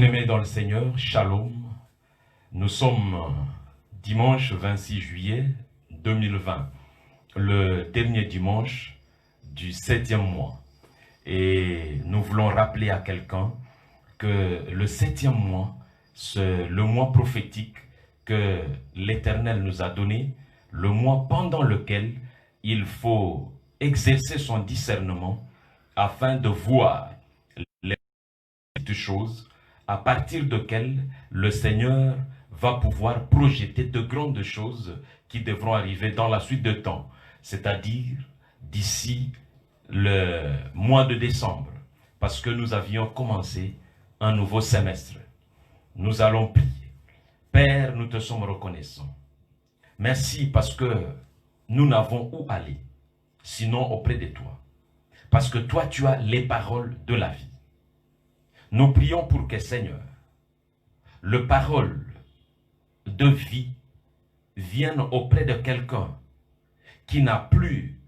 Bien-aimés dans le Seigneur, Shalom. Nous sommes dimanche 26 juillet 2020, le dernier dimanche du 7e mois. Et nous voulons rappeler à quelqu'un que le 7e mois, c'est le mois prophétique que l'Éternel nous a donné, le mois pendant lequel il faut exercer son discernement afin de voir les petites choses à partir desquelles le Seigneur va pouvoir projeter de grandes choses qui devront arriver dans la suite de temps, c'est-à-dire d'ici le mois de décembre, parce que nous avions commencé un nouveau semestre. Nous allons prier. Père, nous te sommes reconnaissants. Merci parce que nous n'avons où aller, sinon auprès de toi. Parce que toi, tu as les paroles de la vie. Nous prions pour que, Seigneur, le parole de vie vienne auprès de quelqu'un qui n'a plus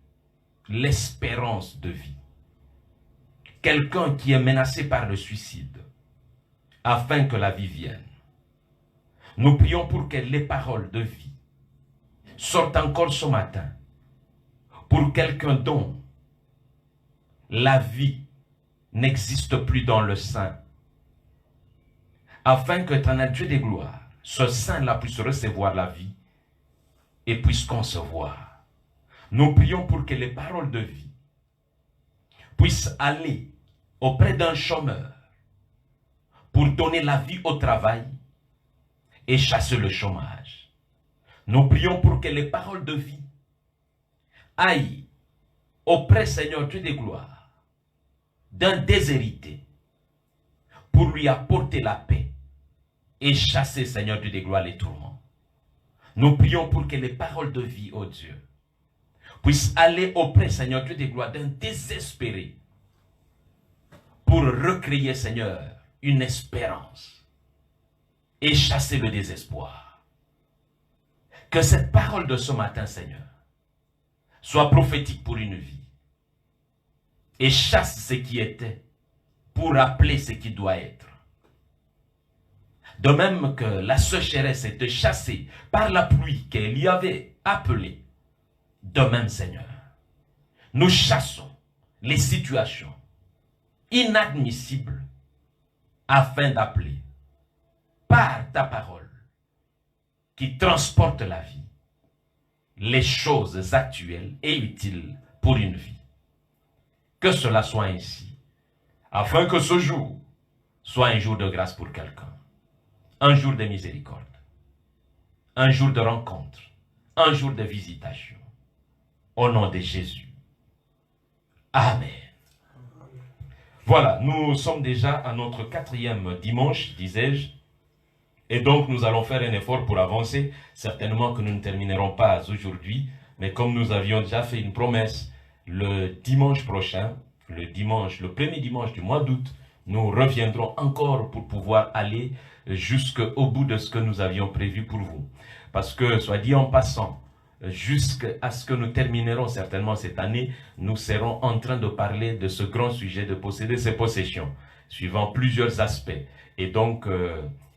l'espérance de vie. Quelqu'un qui est menacé par le suicide, afin que la vie vienne. Nous prions pour que les paroles de vie sortent encore ce matin, pour quelqu'un dont la vie n'existe plus dans le sein, afin que éternel Dieu des gloires, ce sein-là puisse recevoir la vie et puisse concevoir. Nous prions pour que les paroles de vie puissent aller auprès d'un chômeur pour donner la vie au travail et chasser le chômage. Nous prions pour que les paroles de vie aillent auprès, Seigneur Dieu des gloires, d'un déshérité pour lui apporter la paix et chasser, Seigneur Dieu des gloires, les tourments. Nous prions pour que les paroles de vie, ô Dieu, puissent aller auprès, Seigneur Dieu des gloires, d'un désespéré pour recréer, Seigneur, une espérance et chasser le désespoir. Que cette parole de ce matin, Seigneur, soit prophétique pour une vie et chasse ce qui était pour appeler ce qui doit être. De même que la sécheresse était chassée par la pluie qu'elle y avait appelée, de même, Seigneur, nous chassons les situations inadmissibles afin d'appeler par ta parole qui transporte la vie les choses actuelles et utiles pour une vie. Que cela soit ainsi, afin que ce jour soit un jour de grâce pour quelqu'un, un jour de miséricorde, un jour de rencontre, un jour de visitation. Au nom de Jésus. Amen. Voilà, nous sommes déjà à notre 4e dimanche, disais-je, et donc nous allons faire un effort pour avancer. Certainement que nous ne terminerons pas aujourd'hui, mais comme nous avions déjà fait une promesse, le dimanche prochain, le premier dimanche du mois d'août, nous reviendrons encore pour pouvoir aller jusqu'au bout de ce que nous avions prévu pour vous. Parce que, soit dit en passant, jusqu'à ce que nous terminerons certainement cette année, nous serons en train de parler de ce grand sujet de posséder ses possessions, suivant plusieurs aspects. Et donc,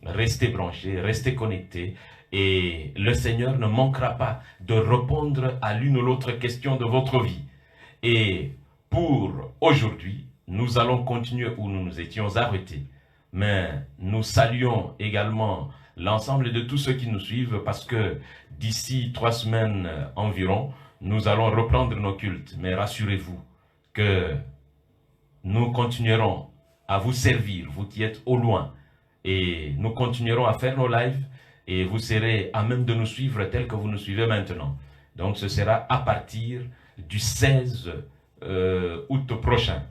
restez branchés, restez connectés, et le Seigneur ne manquera pas de répondre à l'une ou l'autre question de votre vie. Et pour aujourd'hui, nous allons continuer où nous nous étions arrêtés. Mais nous saluons également l'ensemble de tous ceux qui nous suivent parce que d'ici 3 semaines environ, nous allons reprendre nos cultes. Mais rassurez-vous que nous continuerons à vous servir, vous qui êtes au loin. Et nous continuerons à faire nos lives et vous serez à même de nous suivre tel que vous nous suivez maintenant. Donc ce sera à partir du 16 août prochain.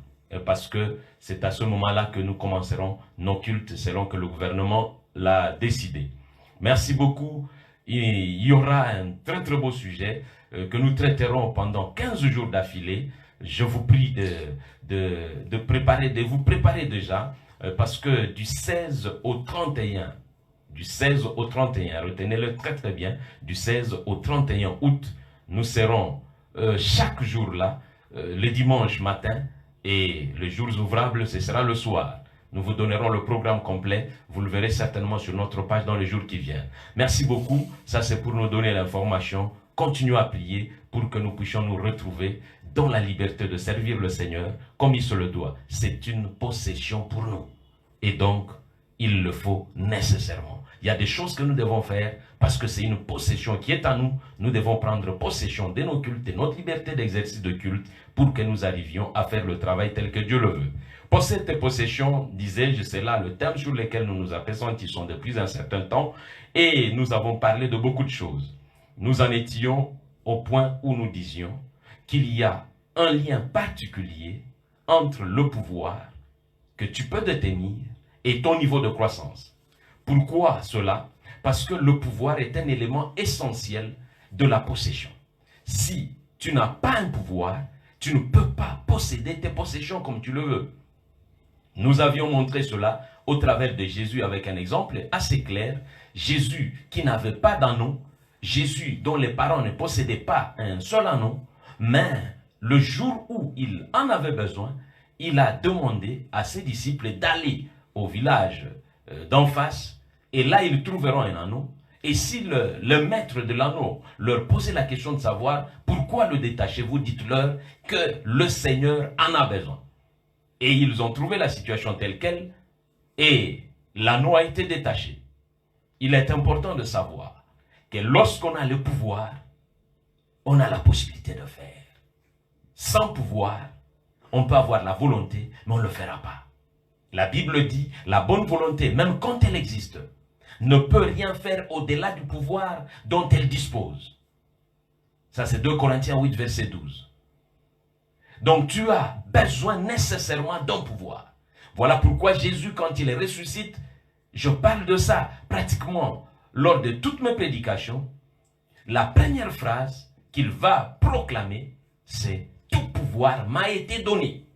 Parce que c'est à ce moment-là que nous commencerons nos cultes selon que le gouvernement l'a décidé. Merci beaucoup. Il y aura un très très beau sujet que nous traiterons pendant 15 jours d'affilée. Je vous prie de vous préparer déjà parce que du 16 au 31, retenez-le très très bien, du 16 au 31 août, nous serons chaque jour là, le dimanche matin, et les jours ouvrables, ce sera le soir. Nous vous donnerons le programme complet. Vous le verrez certainement sur notre page dans les jours qui viennent. Merci beaucoup. Ça, c'est pour nous donner l'information. Continuons à prier pour que nous puissions nous retrouver dans la liberté de servir le Seigneur comme il se le doit. C'est une possession pour nous. Et donc, il le faut nécessairement. Il y a des choses que nous devons faire parce que c'est une possession qui est à nous. Nous devons prendre possession de nos cultes, de notre liberté d'exercice de culte pour que nous arrivions à faire le travail tel que Dieu le veut. Possède tes possessions, disais-je, c'est là le thème sur lequel nous nous appesantissons depuis un certain temps et nous avons parlé de beaucoup de choses. Nous en étions au point où nous disions qu'il y a un lien particulier entre le pouvoir que tu peux détenir et ton niveau de croissance. Pourquoi cela? Parce que le pouvoir est un élément essentiel de la possession. Si tu n'as pas un pouvoir, tu ne peux pas posséder tes possessions comme tu le veux. Nous avions montré cela au travers de Jésus avec un exemple assez clair. Jésus qui n'avait pas d'anneau, Jésus dont les parents ne possédaient pas un seul anneau, mais le jour où il en avait besoin, il a demandé à ses disciples d'aller au village d'en face, et là ils trouveront un anneau. Et si le maître de l'anneau leur posait la question de savoir pourquoi le détachez-vous, dites-leur que le Seigneur en a besoin. Et ils ont trouvé la situation telle qu'elle, et l'anneau a été détaché. Il est important de savoir que lorsqu'on a le pouvoir, on a la possibilité de faire. Sans pouvoir, on peut avoir la volonté, mais on ne le fera pas. La Bible dit, la bonne volonté, même quand elle existe, ne peut rien faire au-delà du pouvoir dont elle dispose. Ça, c'est 2 Corinthiens 8, verset 12. Donc, tu as besoin nécessairement d'un pouvoir. Voilà pourquoi Jésus, quand il ressuscite, je parle de ça pratiquement lors de toutes mes prédications. La première phrase qu'il va proclamer, c'est « Tout pouvoir m'a été donné ».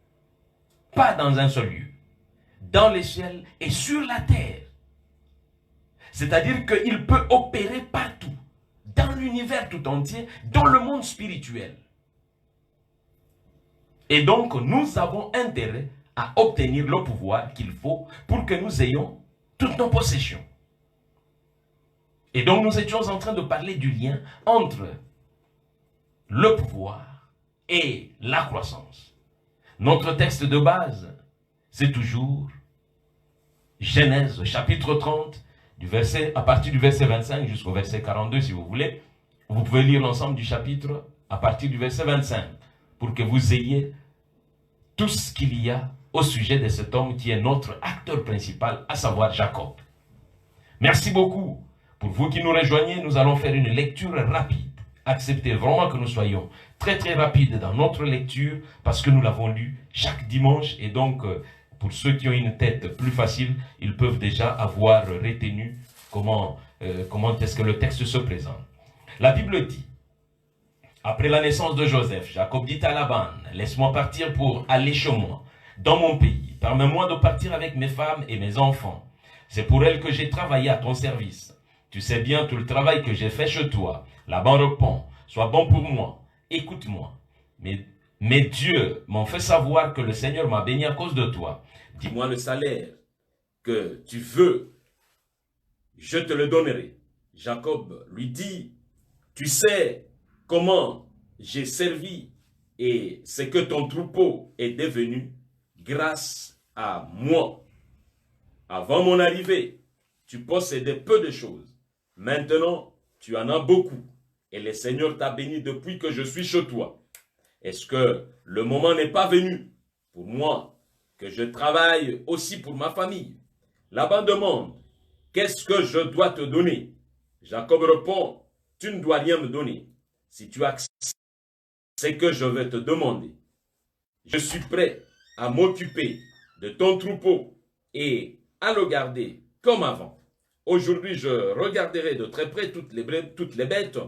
Pas dans un seul lieu, dans les ciels et sur la terre. C'est-à-dire qu'il peut opérer partout, dans l'univers tout entier, dans le monde spirituel. Et donc, nous avons intérêt à obtenir le pouvoir qu'il faut pour que nous ayons toutes nos possessions. Et donc, nous étions en train de parler du lien entre le pouvoir et la croissance. Notre texte de base, c'est toujours Genèse chapitre 30, à partir du verset 25 jusqu'au verset 42 si vous voulez. Vous pouvez lire l'ensemble du chapitre à partir du verset 25 pour que vous ayez tout ce qu'il y a au sujet de cet homme qui est notre acteur principal, à savoir Jacob. Merci beaucoup. Pour vous qui nous rejoignez, nous allons faire une lecture rapide. Acceptez vraiment que nous soyons très très rapides dans notre lecture parce que nous l'avons lu chaque dimanche et donc pour ceux qui ont une tête plus facile, ils peuvent déjà avoir retenu comment est-ce que le texte se présente. La Bible dit, après la naissance de Joseph, Jacob dit à Laban, « Laisse-moi partir pour aller chez moi, dans mon pays. Permets-moi de partir avec mes femmes et mes enfants. C'est pour elles que j'ai travaillé à ton service. Tu sais bien tout le travail que j'ai fait chez toi. » Laban répond, « Sois bon pour moi, écoute-moi. Mes dieux m'ont fait savoir que le Seigneur m'a béni à cause de toi. Dis-moi le salaire que tu veux, je te le donnerai. » Jacob lui dit, « Tu sais comment j'ai servi et ce que ton troupeau est devenu grâce à moi. Avant mon arrivée, tu possédais peu de choses. Maintenant, tu en as beaucoup. Et le Seigneur t'a béni depuis que je suis chez toi. Est-ce que le moment n'est pas venu pour moi que je travaille aussi pour ma famille? Laban demande, qu'est-ce que je dois te donner? Jacob répond, tu ne dois rien me donner. Si tu acceptes ce que je vais te demander, je suis prêt à m'occuper de ton troupeau et à le garder comme avant. Aujourd'hui, je regarderai de très près toutes les bêtes.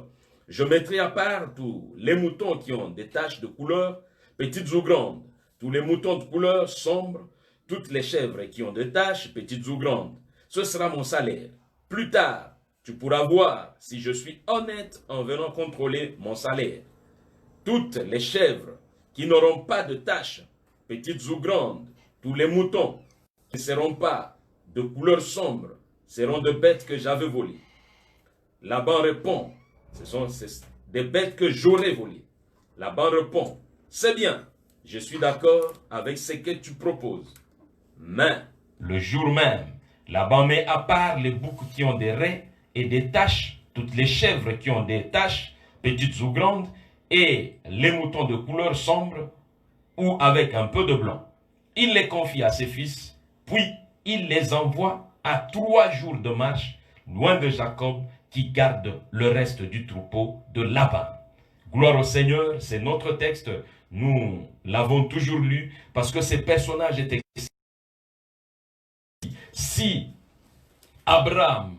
Je mettrai à part tous les moutons qui ont des taches de couleur, petites ou grandes, tous les moutons de couleur sombre, toutes les chèvres qui ont des taches, petites ou grandes. Ce sera mon salaire. Plus tard, tu pourras voir si je suis honnête en venant contrôler mon salaire. Toutes les chèvres qui n'auront pas de taches, petites ou grandes, tous les moutons ne seront pas de couleur sombre, seront de bêtes que j'avais volées. Laban répond, ce sont des bêtes que j'aurais volées. Laban répond, c'est bien, je suis d'accord avec ce que tu proposes. Mais le jour même, Laban met à part les boucs qui ont des raies et des taches, toutes les chèvres qui ont des taches, petites ou grandes, et les moutons de couleur sombre ou avec un peu de blanc. Il les confie à ses fils, puis il les envoie à 3 jours de marche, loin de Jacob, qui garde le reste du troupeau de Laban. Gloire au Seigneur, c'est notre texte, nous l'avons toujours lu, parce que ces personnages étaient... Si Abraham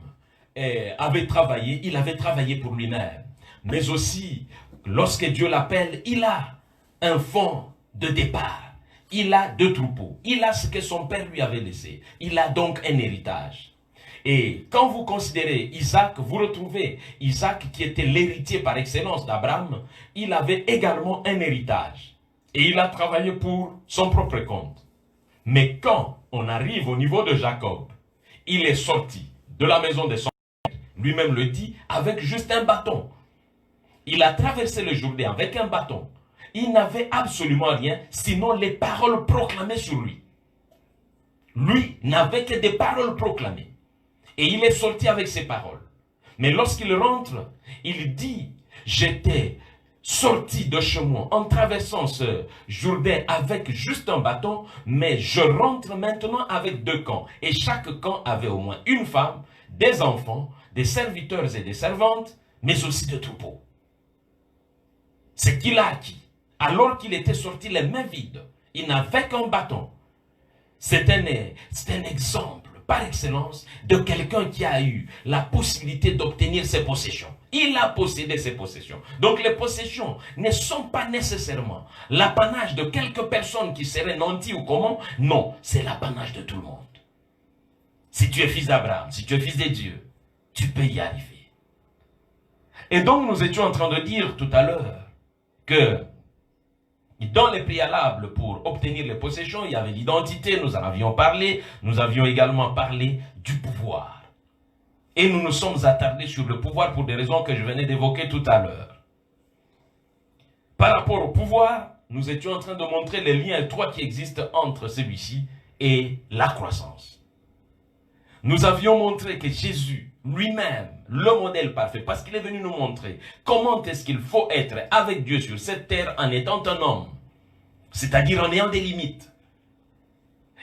avait travaillé, il avait travaillé pour lui-même, mais aussi, lorsque Dieu l'appelle, il a un fonds de départ. Il a 2 troupeaux. Il a ce que son père lui avait laissé. Il a donc un héritage. Et quand vous considérez Isaac, vous retrouvez Isaac qui était l'héritier par excellence d'Abraham. Il avait également un héritage. Et il a travaillé pour son propre compte. Mais quand on arrive au niveau de Jacob, il est sorti de la maison de son père, lui-même le dit, avec juste un bâton. Il a traversé le Jourdain avec un bâton. Il n'avait absolument rien, sinon les paroles proclamées sur lui. Lui n'avait que des paroles proclamées. Et il est sorti avec ces paroles. Mais lorsqu'il rentre, il dit, j'étais sorti de chez moi en traversant ce Jourdain avec juste un bâton, mais je rentre maintenant avec 2 camps. Et chaque camp avait au moins une femme, des enfants, des serviteurs et des servantes, mais aussi de troupeaux. C'est qu'il a acquis. Alors qu'il était sorti les mains vides, il n'avait qu'un bâton. C'est un exemple par excellence de quelqu'un qui a eu la possibilité d'obtenir ses possessions. Il a possédé ses possessions. Donc les possessions ne sont pas nécessairement l'apanage de quelques personnes qui seraient nantis ou comment. Non, c'est l'apanage de tout le monde. Si tu es fils d'Abraham, si tu es fils de Dieu, tu peux y arriver. Et donc nous étions en train de dire tout à l'heure que dans les préalables pour obtenir les possessions, il y avait l'identité, nous en avions parlé. Nous avions également parlé du pouvoir. Et nous nous sommes attardés sur le pouvoir pour des raisons que je venais d'évoquer tout à l'heure. Par rapport au pouvoir, nous étions en train de montrer les liens étroits qui existent entre celui-ci et la croissance. Nous avions montré que Jésus lui-même, le modèle parfait, parce qu'il est venu nous montrer comment est-ce qu'il faut être avec Dieu sur cette terre en étant un homme, c'est-à-dire en ayant des limites.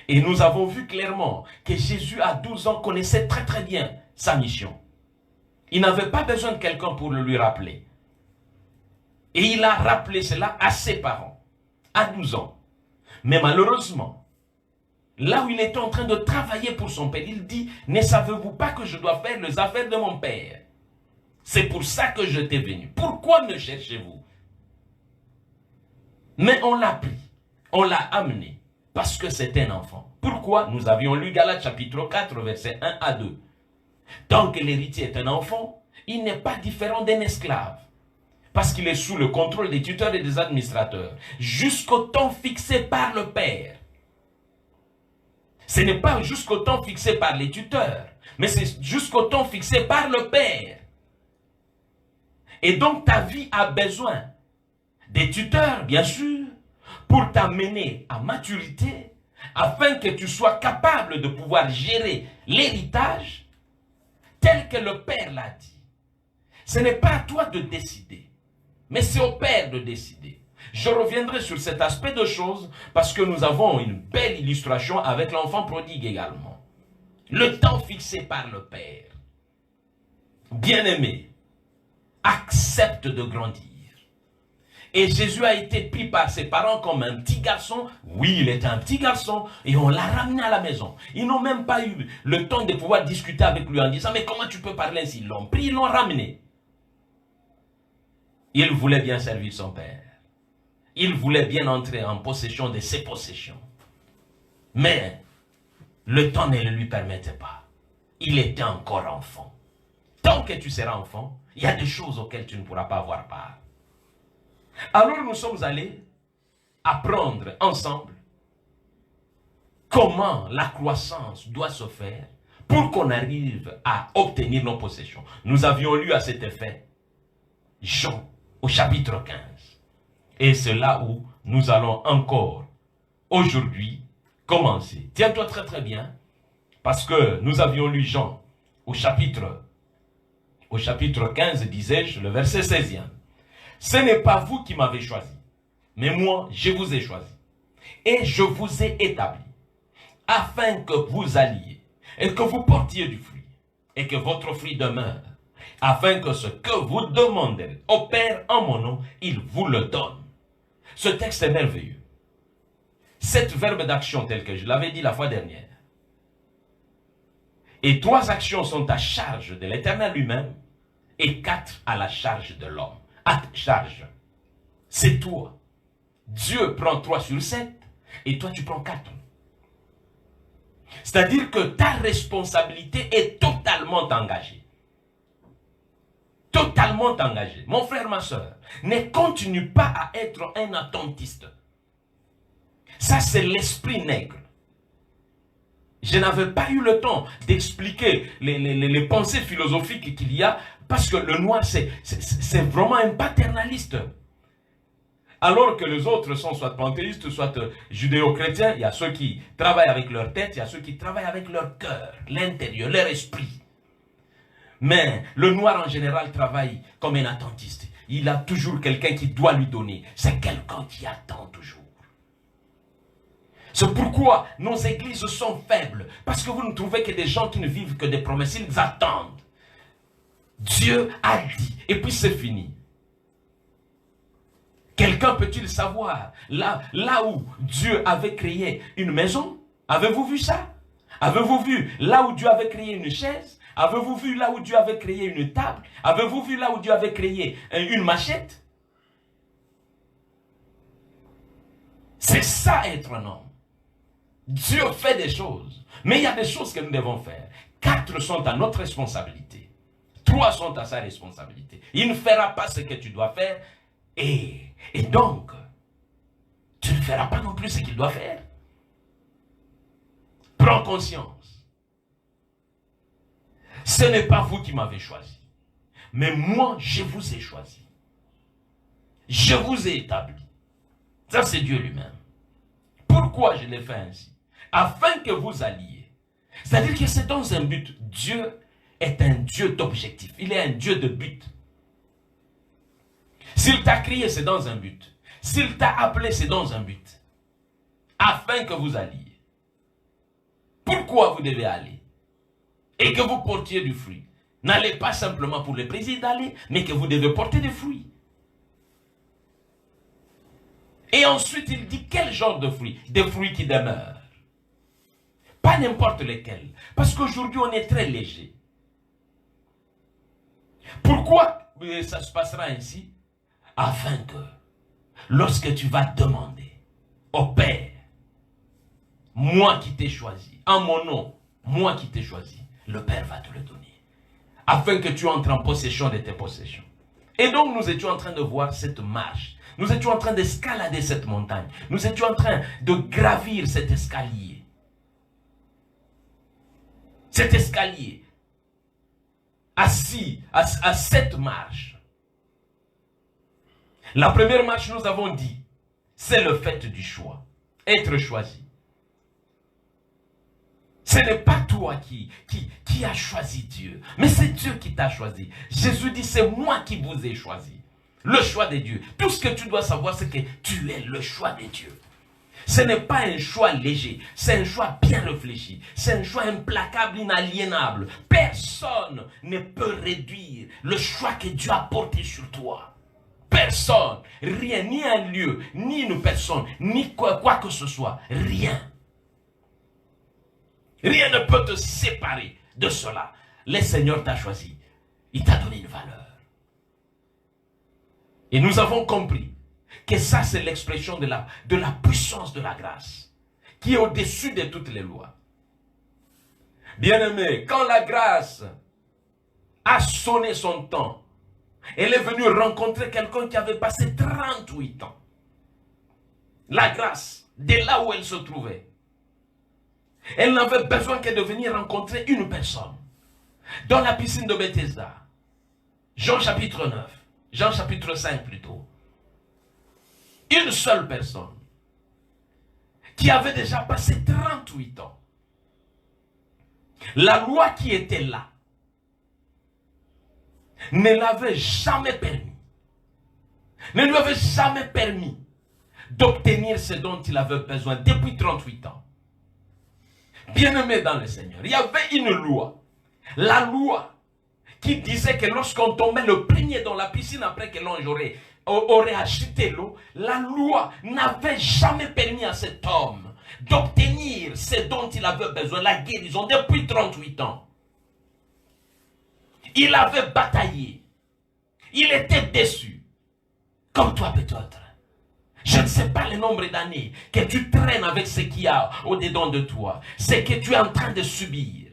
Et nous avons vu clairement que Jésus à 12 ans connaissait très très bien sa mission. Il n'avait pas besoin de quelqu'un pour le lui rappeler. Et il a rappelé cela à ses parents, à 12 ans. Mais malheureusement, là où il était en train de travailler pour son père, il dit, ne savez-vous pas que je dois faire les affaires de mon père? C'est pour ça que je t'ai venu. Pourquoi me cherchez-vous? Mais on l'a pris, on l'a amené, parce que c'est un enfant. Pourquoi? Nous avions lu Galates chapitre 4, versets 1 à 2. Tant que l'héritier est un enfant, il n'est pas différent d'un esclave. Parce qu'il est sous le contrôle des tuteurs et des administrateurs, jusqu'au temps fixé par le père. Ce n'est pas jusqu'au temps fixé par les tuteurs, mais c'est jusqu'au temps fixé par le père. Et donc ta vie a besoin des tuteurs, bien sûr, pour t'amener à maturité, afin que tu sois capable de pouvoir gérer l'héritage tel que le Père l'a dit. Ce n'est pas à toi de décider, mais c'est au Père de décider. Je reviendrai sur cet aspect de choses parce que nous avons une belle illustration avec l'enfant prodigue également. Le temps fixé par le Père. Bien-aimé, accepte de grandir. Et Jésus a été pris par ses parents comme un petit garçon. Oui, il était un petit garçon et on l'a ramené à la maison. Ils n'ont même pas eu le temps de pouvoir discuter avec lui en disant « Mais comment tu peux parler ainsi ?» Ils l'ont pris, ils l'ont ramené. Il voulait bien servir son père. Il voulait bien entrer en possession de ses possessions. Mais le temps ne le lui permettait pas. Il était encore enfant. Tant que tu seras enfant, il y a des choses auxquelles tu ne pourras pas avoir part. Alors nous sommes allés apprendre ensemble comment la croissance doit se faire pour qu'on arrive à obtenir nos possessions. Nous avions lu à cet effet Jean au chapitre 15. Et c'est là où nous allons encore aujourd'hui commencer. Tiens-toi très très bien, parce que nous avions lu Jean au chapitre 15, disais-je, le verset 16e. Ce n'est pas vous qui m'avez choisi, mais moi je vous ai choisi. Et je vous ai établi, afin que vous alliez, et que vous portiez du fruit, et que votre fruit demeure, afin que ce que vous demandez au Père en mon nom, il vous le donne. Ce texte est merveilleux. Sept verbes d'action tels que je l'avais dit la fois dernière. Et 3 actions sont à charge de l'Éternel lui-même, et 4 à la charge de l'homme. À charge. C'est toi. Dieu prend 3 sur 7, et toi tu prends 4. C'est-à-dire que ta responsabilité est totalement engagée. Totalement engagée. Mon frère, ma soeur, ne continue pas à être un attentiste. Ça, c'est l'esprit nègre. Je n'avais pas eu le temps d'expliquer les pensées philosophiques qu'il y a, parce que le noir, c'est vraiment un paternaliste. Alors que les autres sont soit panthéistes, soit judéo-chrétiens, il y a ceux qui travaillent avec leur tête, il y a ceux qui travaillent avec leur cœur, l'intérieur, leur esprit. Mais le noir en général travaille comme un attentiste. Il a toujours quelqu'un qui doit lui donner. C'est quelqu'un qui attend toujours. C'est pourquoi nos églises sont faibles. Parce que vous ne trouvez que des gens qui ne vivent que des promesses. Ils attendent. Dieu a dit. Et puis c'est fini. Quelqu'un peut-il savoir là où Dieu avait créé une maison? Avez-vous vu ça? Avez-vous vu là où Dieu avait créé une chaise? Avez-vous vu là où Dieu avait créé une table? Avez-vous vu là où Dieu avait créé une machette? C'est ça être un homme. Dieu fait des choses. Mais il y a des choses que nous devons faire. 4 sont à notre responsabilité. 3 sont à sa responsabilité. Il ne fera pas ce que tu dois faire. Et donc, tu ne feras pas non plus ce qu'il doit faire. Prends conscience. Ce n'est pas vous qui m'avez choisi. Mais moi, je vous ai choisi. Je vous ai établi. Ça, c'est Dieu lui-même. Pourquoi je l'ai fait ainsi? Afin que vous alliez. C'est-à-dire que c'est dans un but. Dieu est un Dieu d'objectif. Il est un Dieu de but. S'il t'a créé, c'est dans un but. S'il t'a appelé, c'est dans un but. Afin que vous alliez. Pourquoi vous devez aller? Et que vous portiez du fruit. N'allez pas simplement pour le plaisir d'aller, mais que vous devez porter des fruits. Et ensuite, il dit quel genre de fruits? Des fruits qui demeurent. Pas n'importe lesquels. Parce qu'aujourd'hui, on est très léger. Pourquoi ça se passera ainsi? Afin que, lorsque tu vas demander au Père, moi qui t'ai choisi, en mon nom, moi qui t'ai choisi, le Père va te le donner. Afin que tu entres en possession de tes possessions. Et donc, nous étions en train de voir cette marche. Nous étions en train d'escalader cette montagne. Nous étions en train de gravir cet escalier. Cet escalier. Assis à cette marche. La première marche, nous avons dit, c'est le fait du choix. Être choisi. Ce n'est pas toi qui a choisi Dieu, mais c'est Dieu qui t'a choisi. Jésus dit, c'est moi qui vous ai choisi. Le choix de Dieu. Tout ce que tu dois savoir, c'est que tu es le choix de Dieu. Ce n'est pas un choix léger, c'est un choix bien réfléchi. C'est un choix implacable, inaliénable. Personne ne peut réduire le choix que Dieu a porté sur toi. Personne, rien, ni un lieu, ni une personne, ni quoi que ce soit, rien. Rien ne peut te séparer de cela. Le Seigneur t'a choisi. Il t'a donné une valeur. Et nous avons compris que ça, c'est l'expression de la puissance de la grâce, qui est au-dessus de toutes les lois. Bien-aimé, quand la grâce a sonné son temps, elle est venue rencontrer quelqu'un qui avait passé 38 ans. La grâce, de là où elle se trouvait, Elle n'avait besoin que de venir rencontrer une personne. Dans la piscine de Bethesda. Jean chapitre 9. Jean chapitre 5 plutôt. Une seule personne. Qui avait déjà passé 38 ans. La loi qui était là. Ne l'avait jamais permis. Ne lui avait jamais permis d'obtenir ce dont il avait besoin depuis 38 ans. Bien-aimé dans le Seigneur, il y avait une loi. La loi qui disait que lorsqu'on tombait le premier dans la piscine après que l'ange aurait agité l'eau, la loi n'avait jamais permis à cet homme d'obtenir ce dont il avait besoin, la guérison, depuis 38 ans. Il avait bataillé. Il était déçu. Comme toi peut-être. Je ne sais pas le nombre d'années que tu traînes avec ce qu'il y a au-dedans de toi. Ce que tu es en train de subir.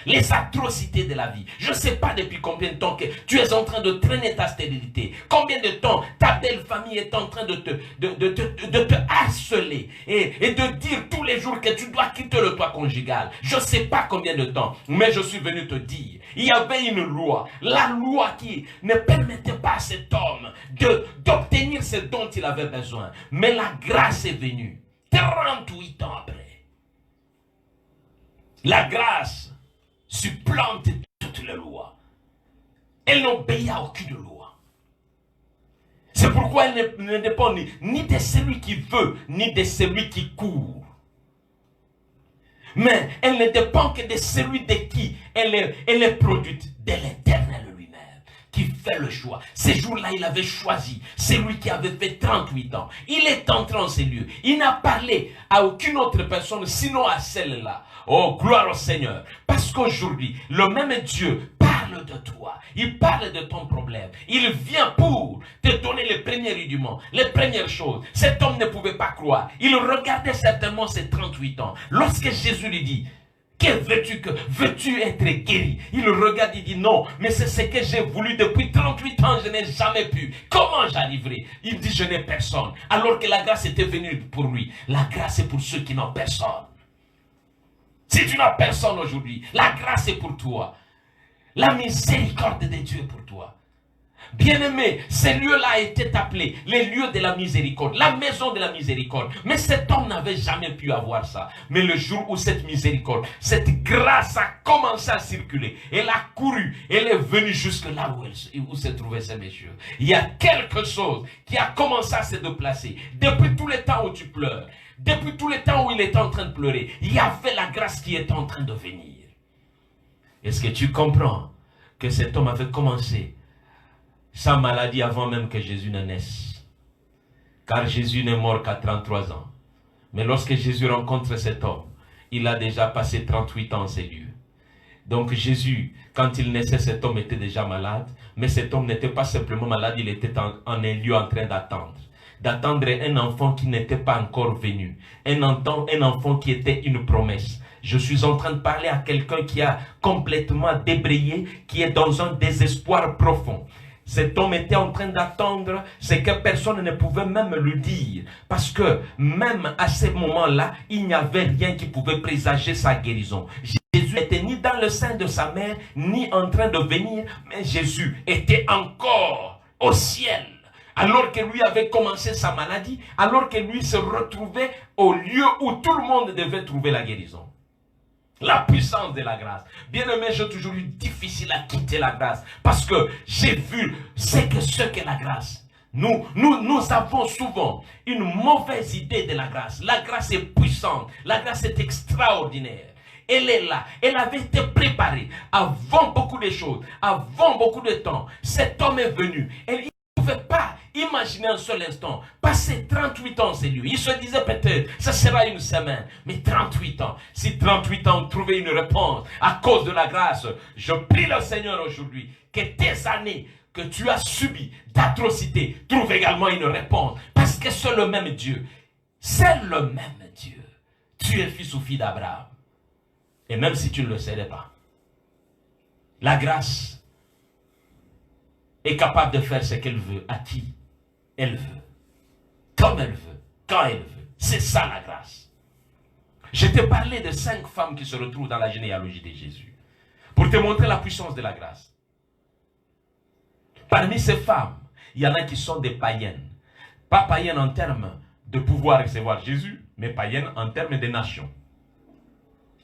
Les atrocités de la vie. Je ne sais pas depuis combien de temps que tu es en train de traîner ta stérilité. Combien de temps ta belle famille est en train de te harceler. Et de dire tous les jours que tu dois quitter le toit conjugal. Je ne sais pas combien de temps. Mais je suis venu te dire. Il y avait une loi. La loi qui ne permettait pas à cet homme d'obtenir ce dont il avait besoin. Mais la grâce est venue. 38 ans après. La grâce supplante toutes les lois. Elle n'obéit à aucune loi. C'est pourquoi elle ne dépend ni de celui qui veut, ni de celui qui court. Mais elle ne dépend que de celui de qui elle est produite, de l'Éternel lui-même, qui fait le choix. Ces jours-là, il avait choisi celui qui avait fait 38 ans. Il est entré en ces lieux. Il n'a parlé à aucune autre personne, sinon à celle-là. Oh, gloire au Seigneur. Parce qu'aujourd'hui, le même Dieu parle de toi. Il parle de ton problème. Il vient pour te donner les premiers rudiments, les premières choses. Cet homme ne pouvait pas croire. Il regardait certainement ses 38 ans. Lorsque Jésus lui dit, que veux-tu être guéri? Il regarde, il dit non, mais c'est ce que j'ai voulu depuis 38 ans, je n'ai jamais pu. Comment j'arriverai? Il dit, je n'ai personne. Alors que la grâce était venue pour lui. La grâce est pour ceux qui n'ont personne. Si tu n'as personne aujourd'hui, la grâce est pour toi. La miséricorde de Dieu est pour toi. Bien-aimé, ces lieux-là étaient appelés les lieux de la miséricorde, la maison de la miséricorde. Mais cet homme n'avait jamais pu avoir ça. Mais le jour où cette miséricorde, cette grâce a commencé à circuler, elle a couru, elle est venue jusque là où se trouvaient ces messieurs. Il y a quelque chose qui a commencé à se déplacer. Depuis tout le temps où tu pleures, depuis tout le temps où il était en train de pleurer, il y avait la grâce qui était en train de venir. Est-ce que tu comprends que cet homme avait commencé sa maladie avant même que Jésus ne naisse? Car Jésus n'est mort qu'à 33 ans. Mais lorsque Jésus rencontre cet homme, il a déjà passé 38 ans en ces lieux. Donc Jésus, quand il naissait, cet homme était déjà malade. Mais cet homme n'était pas simplement malade, il était en un lieu en train d'attendre. D'attendre un enfant qui n'était pas encore venu. Un enfant qui était une promesse. Je suis en train de parler à quelqu'un qui a complètement débrayé, qui est dans un désespoir profond. Cet homme était en train d'attendre ce que personne ne pouvait même lui dire. Parce que même à ce moment-là, il n'y avait rien qui pouvait présager sa guérison. Jésus n'était ni dans le sein de sa mère, ni en train de venir, mais Jésus était encore au ciel. Alors que lui avait commencé sa maladie, alors que lui se retrouvait au lieu où tout le monde devait trouver la guérison. La puissance de la grâce. Bien aimé, j'ai toujours eu difficile à quitter la grâce. Parce que j'ai vu ce que la grâce. Nous avons souvent une mauvaise idée de la grâce. La grâce est puissante. La grâce est extraordinaire. Elle est là. Elle avait été préparée avant beaucoup de choses. Avant beaucoup de temps. Cet homme est venu. Il ne pouvait pas imaginer un seul instant passer 38 ans c'est lui. Il se disait peut-être, ça sera une semaine. Mais 38 ans, si 38 ans trouvaient une réponse à cause de la grâce, je prie le Seigneur aujourd'hui que tes années que tu as subies d'atrocité trouvent également une réponse. Parce que c'est le même Dieu. C'est le même Dieu. Tu es fils ou fille d'Abraham. Et même si tu ne le savais pas, la grâce est capable de faire ce qu'elle veut, à qui elle veut, comme elle veut, quand elle veut. C'est ça la grâce. Je t'ai parlé de 5 femmes qui se retrouvent dans la généalogie de Jésus. Pour te montrer la puissance de la grâce. Parmi ces femmes, il y en a qui sont des païennes. Pas païennes en termes de pouvoir recevoir Jésus, mais païennes en termes de nations.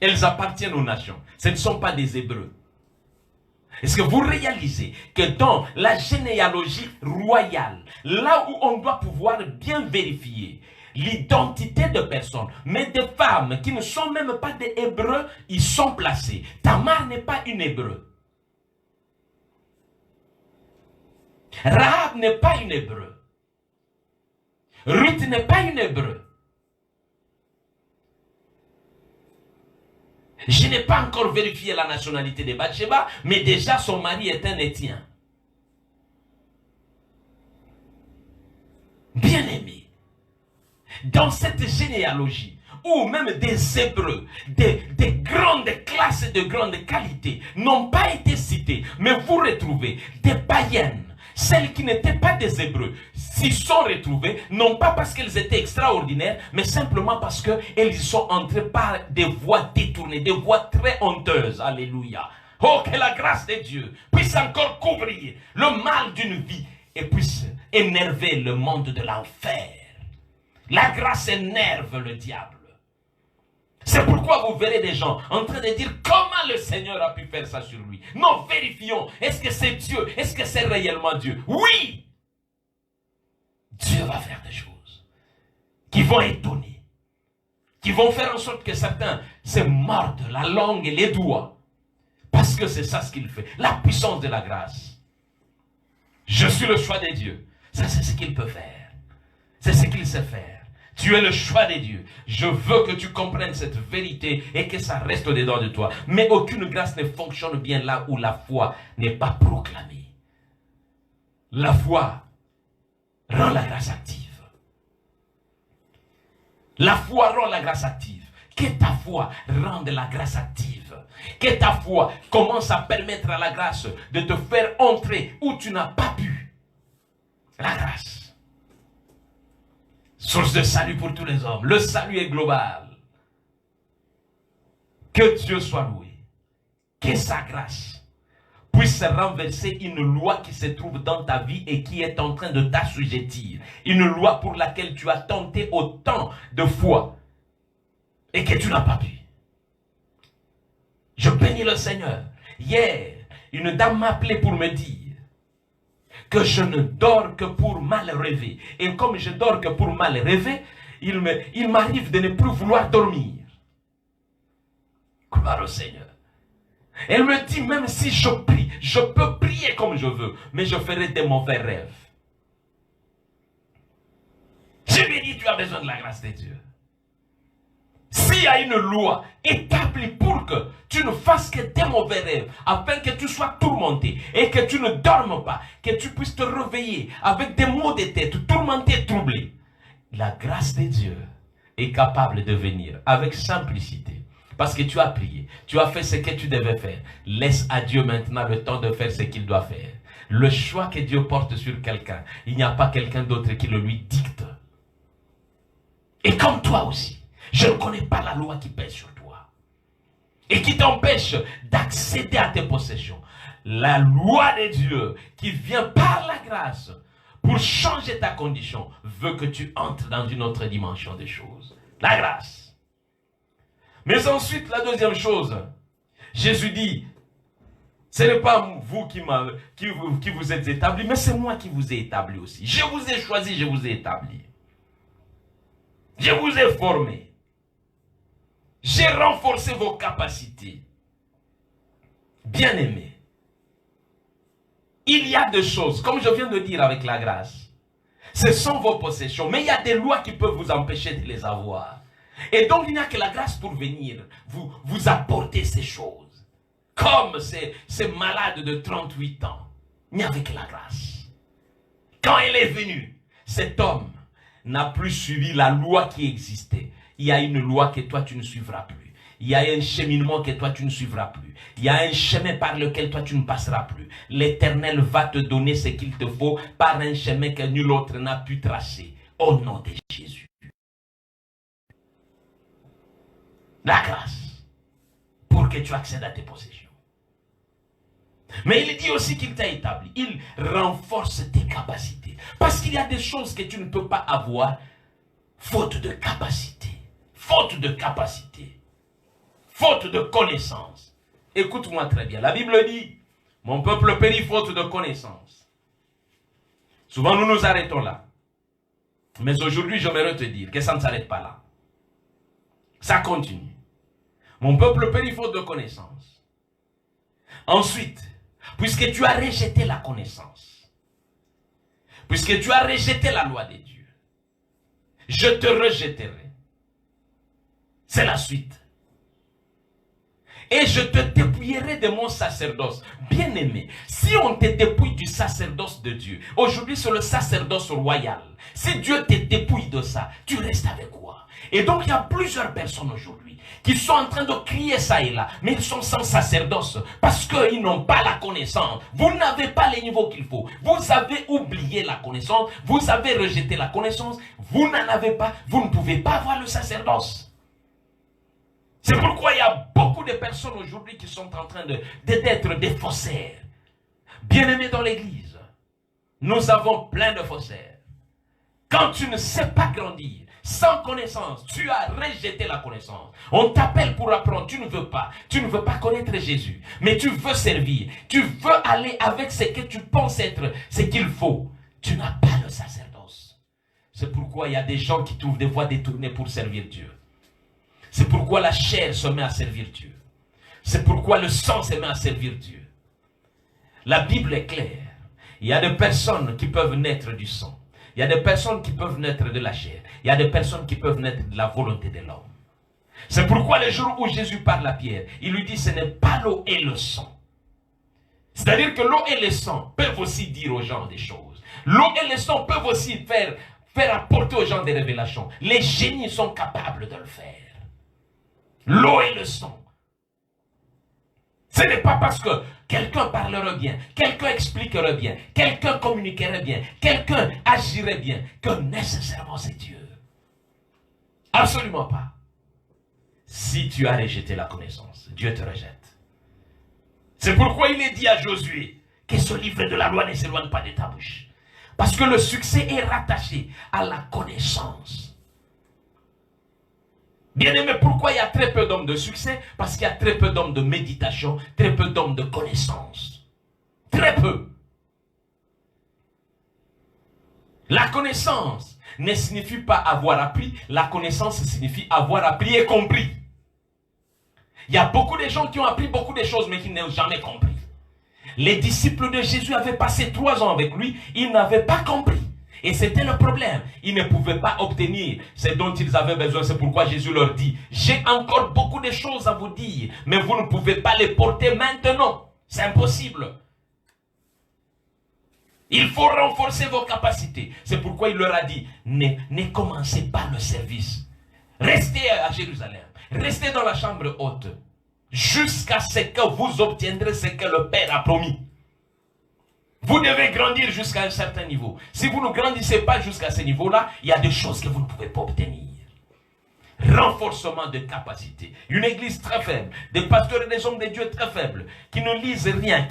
Elles appartiennent aux nations. Ce ne sont pas des Hébreux. Est-ce que vous réalisez que dans la généalogie royale, là où on doit pouvoir bien vérifier l'identité de personnes, mais des femmes qui ne sont même pas des Hébreux, ils sont placés. Tamar n'est pas une Hébreu. Rahab n'est pas une Hébreu. Ruth n'est pas une Hébreu. Je n'ai pas encore vérifié la nationalité de Bathsheba, mais déjà son mari est un Héthien. Bien-aimé, dans cette généalogie, où même des Hébreux, des grandes classes et de grandes qualités n'ont pas été cités, mais vous retrouvez des païennes, celles qui n'étaient pas des Hébreux, s'y sont retrouvées, non pas parce qu'elles étaient extraordinaires, mais simplement parce qu'elles y sont entrées par des voies détournées, des voies très honteuses. Alléluia. Oh, que la grâce de Dieu puisse encore couvrir le mal d'une vie et puisse énerver le monde de l'enfer. La grâce énerve le diable. C'est pourquoi vous verrez des gens en train de dire comment le Seigneur a pu faire ça sur lui. Non, vérifions. Est-ce que c'est Dieu? Est-ce que c'est réellement Dieu? Oui! Dieu va faire des choses qui vont étonner, qui vont faire en sorte que certains se mordent la langue et les doigts. Parce que c'est ça ce qu'il fait. La puissance de la grâce. Je suis le choix de Dieu. Ça, c'est ce qu'il peut faire. C'est ce qu'il sait faire. Tu es le choix de Dieu. Je veux que tu comprennes cette vérité et que ça reste au-dedans de toi. Mais aucune grâce ne fonctionne bien là où la foi n'est pas proclamée. La foi rend la grâce active. La foi rend la grâce active. Que ta foi rende la grâce active. Que ta foi commence à permettre à la grâce de te faire entrer où tu n'as pas pu. La grâce. Source de salut pour tous les hommes. Le salut est global. Que Dieu soit loué. Que sa grâce puisse renverser une loi qui se trouve dans ta vie et qui est en train de t'assujettir. Une loi pour laquelle tu as tenté autant de fois et que tu n'as pas pu. Je bénis le Seigneur. Hier, une dame m'a appelé pour me dire que je ne dors que pour mal rêver. Et comme je dors que pour mal rêver, il m'arrive de ne plus vouloir dormir. Gloire au Seigneur. Elle me dit, même si je prie, je peux prier comme je veux, mais je ferai des mauvais rêves. Je lui ai dit, tu as besoin de la grâce de Dieu. S'il y a une loi établie pour que tu ne fasses que des mauvais rêves, afin que tu sois tourmenté et que tu ne dormes pas, que tu puisses te réveiller avec des maux de tête, tourmenté, troublé, la grâce de Dieu est capable de venir avec simplicité. Parce que tu as prié, tu as fait ce que tu devais faire. Laisse à Dieu maintenant le temps de faire ce qu'il doit faire. Le choix que Dieu porte sur quelqu'un, il n'y a pas quelqu'un d'autre qui le lui dicte. Et comme toi aussi. Je ne connais pas la loi qui pèse sur toi et qui t'empêche d'accéder à tes possessions. La loi de Dieu qui vient par la grâce pour changer ta condition veut que tu entres dans une autre dimension des choses. La grâce. Mais ensuite, la deuxième chose, Jésus dit, ce n'est pas vous qui vous êtes établi, mais c'est moi qui vous ai établi aussi. Je vous ai choisi, je vous ai établi. Je vous ai formé. J'ai renforcé vos capacités. Bien-aimés, il y a des choses, comme je viens de dire avec la grâce, ce sont vos possessions, mais il y a des lois qui peuvent vous empêcher de les avoir. Et donc il n'y a que la grâce pour venir vous apporter ces choses. Comme ces malades de 38 ans, il n'y avait que la grâce. Quand elle est venue, cet homme n'a plus suivi la loi qui existait. Il y a une loi que toi tu ne suivras plus. Il y a un cheminement que toi tu ne suivras plus. Il y a un chemin par lequel toi tu ne passeras plus. L'Éternel va te donner ce qu'il te faut par un chemin que nul autre n'a pu tracer. Au nom de Jésus. La grâce. Pour que tu accèdes à tes possessions. Mais il dit aussi qu'il t'a établi. Il renforce tes capacités. Parce qu'il y a des choses que tu ne peux pas avoir faute de capacité. Faute de capacité. Faute de connaissance. Écoute-moi très bien. La Bible dit, mon peuple périt faute de connaissance. Souvent nous nous arrêtons là. Mais aujourd'hui j'aimerais te dire que ça ne s'arrête pas là. Ça continue. Mon peuple périt faute de connaissance. Ensuite, puisque tu as rejeté la connaissance, puisque tu as rejeté la loi de Dieu, je te rejetterai. C'est la suite. Et je te dépouillerai de mon sacerdoce. Bien-aimé, si on te dépouille du sacerdoce de Dieu, aujourd'hui c'est le sacerdoce royal. Si Dieu te dépouille de ça, tu restes avec quoi? Et donc il y a plusieurs personnes aujourd'hui qui sont en train de crier ça et là, mais ils sont sans sacerdoce parce qu'ils n'ont pas la connaissance. Vous n'avez pas les niveaux qu'il faut. Vous avez oublié la connaissance, vous avez rejeté la connaissance, vous n'en avez pas, vous ne pouvez pas avoir le sacerdoce. C'est pourquoi il y a beaucoup de personnes aujourd'hui qui sont en train d'être des faussaires. Bien-aimés dans l'église, nous avons plein de faussaires. Quand tu ne sais pas grandir, sans connaissance, tu as rejeté la connaissance. On t'appelle pour apprendre, tu ne veux pas. Tu ne veux pas connaître Jésus, mais tu veux servir. Tu veux aller avec ce que tu penses être, ce qu'il faut. Tu n'as pas le sacerdoce. C'est pourquoi il y a des gens qui trouvent des voies détournées pour servir Dieu. C'est pourquoi la chair se met à servir Dieu. C'est pourquoi le sang se met à servir Dieu. La Bible est claire. Il y a des personnes qui peuvent naître du sang. Il y a des personnes qui peuvent naître de la chair. Il y a des personnes qui peuvent naître de la volonté de l'homme. C'est pourquoi le jour où Jésus parle à Pierre, il lui dit ce n'est pas l'eau et le sang. C'est-à-dire que l'eau et le sang peuvent aussi dire aux gens des choses. L'eau et le sang peuvent aussi faire apporter aux gens des révélations. Les génies sont capables de le faire. L'eau et le sang. Ce n'est pas parce que quelqu'un parlerait bien, quelqu'un expliquerait bien, quelqu'un communiquerait bien, quelqu'un agirait bien, que nécessairement c'est Dieu. Absolument pas. Si tu as rejeté la connaissance, Dieu te rejette. C'est pourquoi il est dit à Josué que ce livre de la loi ne s'éloigne pas de ta bouche. Parce que le succès est rattaché à la connaissance. Bien-aimé, pourquoi il y a très peu d'hommes de succès? Parce qu'il y a très peu d'hommes de méditation, très peu d'hommes de connaissance. Très peu. La connaissance ne signifie pas avoir appris, la connaissance signifie avoir appris et compris. Il y a beaucoup de gens qui ont appris beaucoup de choses, mais qui n'ont jamais compris. Les disciples de Jésus avaient passé 3 ans avec lui, ils n'avaient pas compris. Et c'était le problème. Ils ne pouvaient pas obtenir ce dont ils avaient besoin. C'est pourquoi Jésus leur dit, j'ai encore beaucoup de choses à vous dire, mais vous ne pouvez pas les porter maintenant. C'est impossible. Il faut renforcer vos capacités. C'est pourquoi il leur a dit, ne commencez pas le service. Restez à Jérusalem. Restez dans la chambre haute. Jusqu'à ce que vous obtiendrez ce que le Père a promis. Vous devez grandir jusqu'à un certain niveau. Si vous ne grandissez pas jusqu'à ce niveau-là, il y a des choses que vous ne pouvez pas obtenir. Renforcement de capacité. Une église très faible, des pasteurs et des hommes de Dieu très faibles, qui ne lisent rien,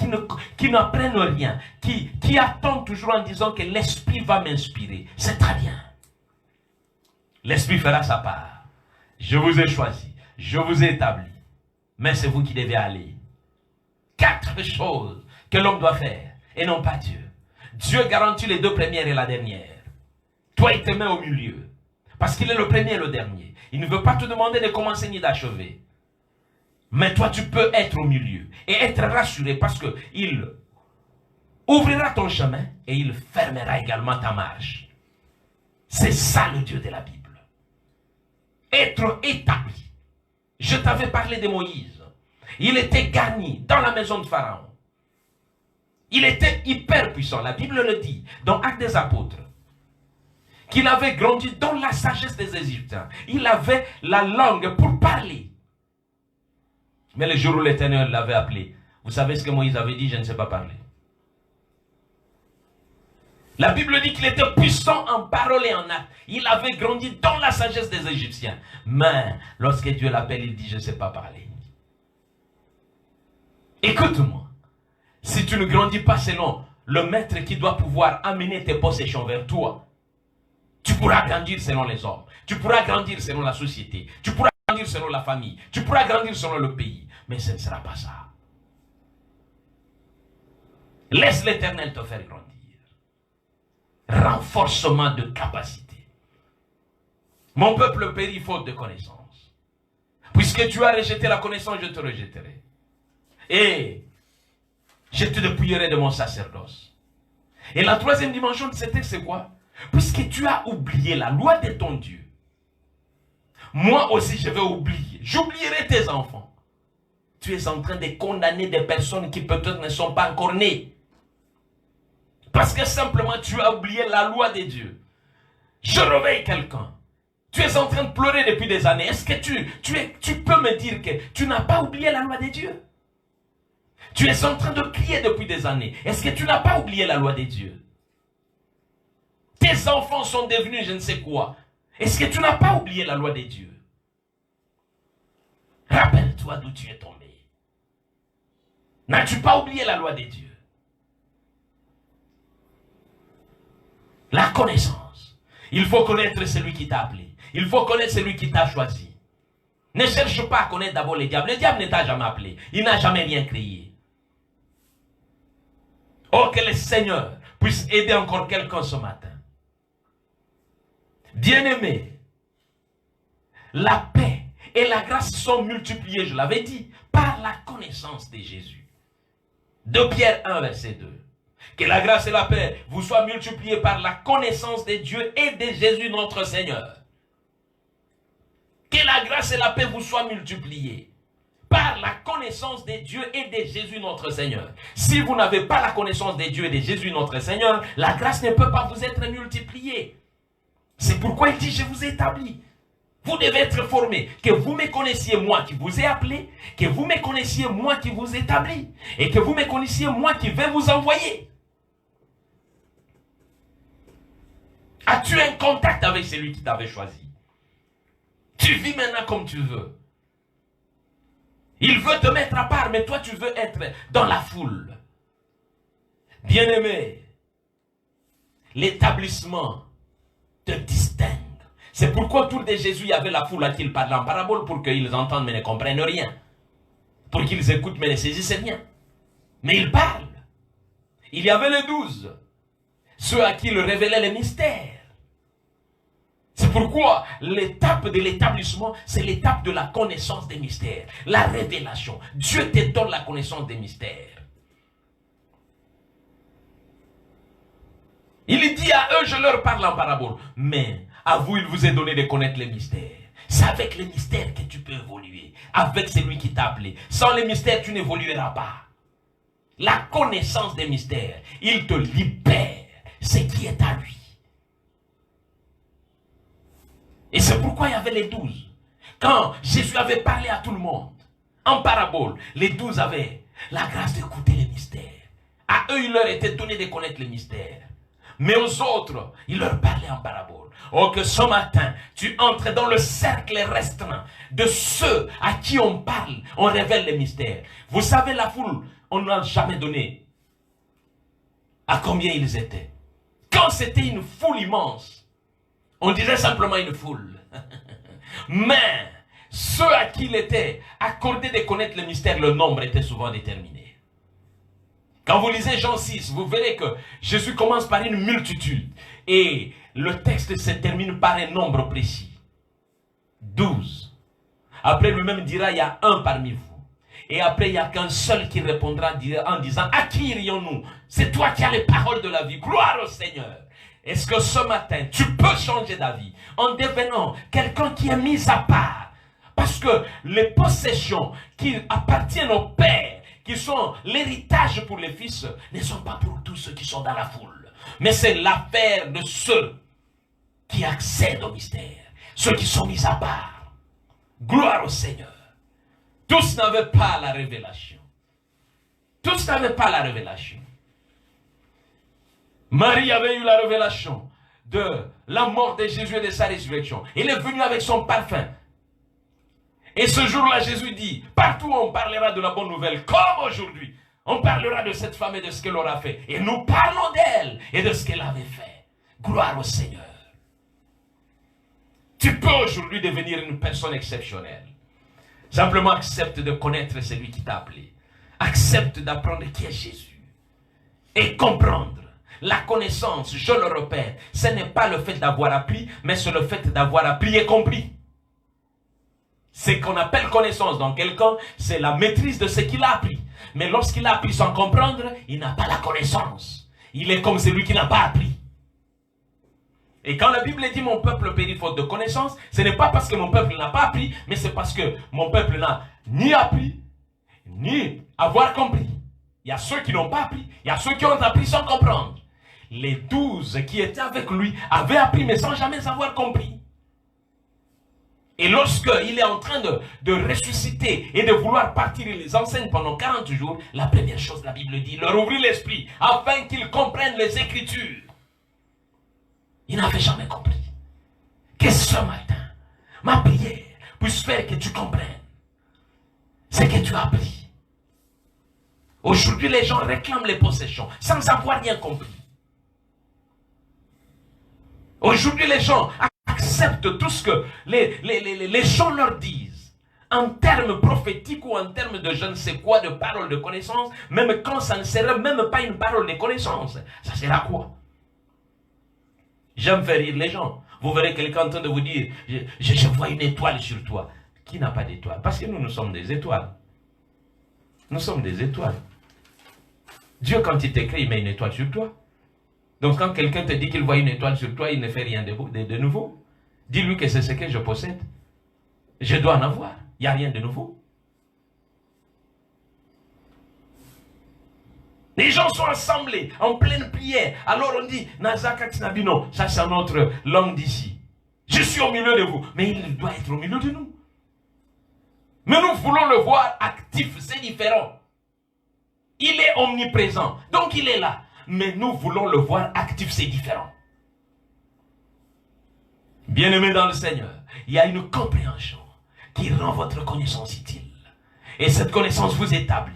qui n'apprennent rien, qui attendent toujours en disant que l'Esprit va m'inspirer. C'est très bien. L'Esprit fera sa part. Je vous ai choisi, je vous ai établi, mais c'est vous qui devez aller. 4 choses que l'homme doit faire. Et non pas Dieu. Dieu garantit les 2 premières et la dernière. Toi, il te met au milieu. Parce qu'il est le premier et le dernier. Il ne veut pas te demander de commencer ni d'achever. Mais toi, tu peux être au milieu. Et être rassuré parce qu'il ouvrira ton chemin et il fermera également ta marche. C'est ça le Dieu de la Bible. Être établi. Je t'avais parlé de Moïse. Il était garni dans la maison de Pharaon. Il était hyper puissant, la Bible le dit, dans Actes des Apôtres, qu'il avait grandi dans la sagesse des Égyptiens. Il avait la langue pour parler. Mais le jour où l'Éternel l'avait appelé, vous savez ce que Moïse avait dit, je ne sais pas parler. La Bible dit qu'il était puissant en parole et en acte. Il avait grandi dans la sagesse des Égyptiens. Mais lorsque Dieu l'appelle, il dit, je ne sais pas parler. Écoute-moi. Si tu ne grandis pas selon le maître qui doit pouvoir amener tes possessions vers toi, tu pourras grandir selon les hommes. Tu pourras grandir selon la société. Tu pourras grandir selon la famille. Tu pourras grandir selon le pays. Mais ce ne sera pas ça. Laisse l'Éternel te faire grandir. Renforcement de capacité. Mon peuple périt faute de connaissance. Puisque tu as rejeté la connaissance, je te rejetterai. Et je te dépouillerai de mon sacerdoce. Et la troisième dimension de ce texte, c'est quoi? Puisque tu as oublié la loi de ton Dieu, moi aussi je vais oublier. J'oublierai tes enfants. Tu es en train de condamner des personnes qui peut-être ne sont pas encore nées. Parce que simplement tu as oublié la loi de Dieu. Je réveille quelqu'un. Tu es en train de pleurer depuis des années. Est-ce que tu peux me dire que tu n'as pas oublié la loi de Dieu? Tu es en train de crier depuis des années. Est-ce que tu n'as pas oublié la loi de Dieu? Tes enfants sont devenus je ne sais quoi. Est-ce que tu n'as pas oublié la loi de Dieu? Rappelle-toi d'où tu es tombé. N'as-tu pas oublié la loi de Dieu? La connaissance. Il faut connaître celui qui t'a appelé. Il faut connaître celui qui t'a choisi. Ne cherche pas à connaître d'abord le diable. Le diable ne t'a jamais appelé. Il n'a jamais rien créé. Oh, que le Seigneur puisse aider encore quelqu'un ce matin. Bien-aimé, la paix et la grâce sont multipliées, je l'avais dit, par la connaissance de Jésus. 2 Pierre 1, verset 2. Que la grâce et la paix vous soient multipliées par la connaissance de Dieu et de Jésus notre Seigneur. Que la grâce et la paix vous soient multipliées par la connaissance de Dieu et de Jésus notre Seigneur. Si vous n'avez pas la connaissance de Dieu et de Jésus notre Seigneur, la grâce ne peut pas vous être multipliée. C'est pourquoi il dit, je vous ai établi. Vous devez être formés. Que vous me connaissiez moi qui vous ai appelé, que vous me connaissiez moi qui vous ai établi, et que vous me connaissiez moi qui vais vous envoyer. As-tu un contact avec celui qui t'avait choisi? Tu vis maintenant comme tu veux. Il veut te mettre à part, mais toi tu veux être dans la foule. Bien-aimé, l'établissement te distingue. C'est pourquoi autour de Jésus, il y avait la foule à qui il parlait en parabole pour qu'ils entendent mais ne comprennent rien. Pour qu'ils écoutent mais ne saisissent rien. Mais il parle. Il y avait les 12. Ceux à qui il révélait les mystères. C'est pourquoi l'étape de l'établissement, c'est l'étape de la connaissance des mystères. La révélation. Dieu te donne la connaissance des mystères. Il dit à eux, je leur parle en parabole. Mais à vous, il vous est donné de connaître les mystères. C'est avec les mystères que tu peux évoluer. Avec celui qui t'a appelé. Sans les mystères, tu n'évolueras pas. La connaissance des mystères, il te libère ce qui est à lui. Et c'est pourquoi il y avait les 12. Quand Jésus avait parlé à tout le monde, en parabole, les 12 avaient la grâce d'écouter les mystères. À eux, il leur était donné de connaître les mystères. Mais aux autres, il leur parlait en parabole. Oh, que ce matin, tu entres dans le cercle restreint de ceux à qui on parle, on révèle les mystères. Vous savez, la foule, on n'a jamais donné à combien ils étaient. Quand c'était une foule immense, on disait simplement une foule. Mais ceux à qui il était accordé de connaître le mystère, le nombre était souvent déterminé. Quand vous lisez Jean 6, vous verrez que Jésus commence par une multitude. Et le texte se termine par un nombre précis. 12. Après lui-même dira, il y a un parmi vous. Et après, il n'y a qu'un seul qui répondra en disant, à qui irions-nous? C'est toi qui as les paroles de la vie. Gloire au Seigneur. Est-ce que ce matin, tu peux changer d'avis en devenant quelqu'un qui est mis à part? Parce que les possessions qui appartiennent au Père, qui sont l'héritage pour les fils, ne sont pas pour tous ceux qui sont dans la foule. Mais c'est l'affaire de ceux qui accèdent au mystère, ceux qui sont mis à part. Gloire au Seigneur. Tous n'avaient pas la révélation. Tous n'avaient pas la révélation. Marie avait eu la révélation de la mort de Jésus et de sa résurrection. Il est venu avec son parfum. Et ce jour-là, Jésus dit, partout on parlera de la bonne nouvelle, comme aujourd'hui. On parlera de cette femme et de ce qu'elle aura fait. Et nous parlons d'elle et de ce qu'elle avait fait. Gloire au Seigneur. Tu peux aujourd'hui devenir une personne exceptionnelle. Simplement accepte de connaître celui qui t'a appelé. Accepte d'apprendre qui est Jésus. Et comprendre. La connaissance, je le répète, ce n'est pas le fait d'avoir appris, mais c'est le fait d'avoir appris et compris. Ce qu'on appelle connaissance dans quelqu'un, c'est la maîtrise de ce qu'il a appris. Mais lorsqu'il a appris sans comprendre, il n'a pas la connaissance. Il est comme celui qui n'a pas appris. Et quand la Bible dit mon peuple périt faute de connaissance, ce n'est pas parce que mon peuple n'a pas appris, mais c'est parce que mon peuple n'a ni appris, ni avoir compris. Il y a ceux qui n'ont pas appris, il y a ceux qui ont appris sans comprendre. Les 12 qui étaient avec lui avaient appris mais sans jamais avoir compris. Et lorsqu'il est en train de ressusciter et de vouloir partir, il les enseigne pendant 40 jours, la première chose, la Bible dit, leur ouvrir l'esprit afin qu'ils comprennent les Écritures. Ils n'avaient jamais compris. Que ce matin, ma prière puisse faire que tu comprennes ce que tu as appris. Aujourd'hui, les gens réclament les possessions sans avoir rien compris. Aujourd'hui, les gens acceptent tout ce que les gens leur disent, en termes prophétiques ou en termes de je ne sais quoi, de paroles de connaissance, même quand ça ne serait même pas une parole de connaissance. Ça sert à quoi? J'aime faire rire les gens. Vous verrez quelqu'un en train de vous dire, je vois une étoile sur toi. Qui n'a pas d'étoile? Parce que nous sommes des étoiles. Nous sommes des étoiles. Dieu, quand il te crée, il met une étoile sur toi. Donc quand quelqu'un te dit qu'il voit une étoile sur toi, il ne fait rien de nouveau. Dis-lui que c'est ce que je possède. Je dois en avoir. Il n'y a rien de nouveau. Les gens sont assemblés en pleine prière. Alors on dit, Nazaka Tinabino, ça c'est notre langue d'ici. Je suis au milieu de vous. Mais il doit être au milieu de nous. Mais nous voulons le voir actif, c'est différent. Il est omniprésent, donc il est là. Mais nous voulons le voir actif, c'est différent. Bien-aimés dans le Seigneur, il y a une compréhension qui rend votre connaissance utile. Et cette connaissance vous établit.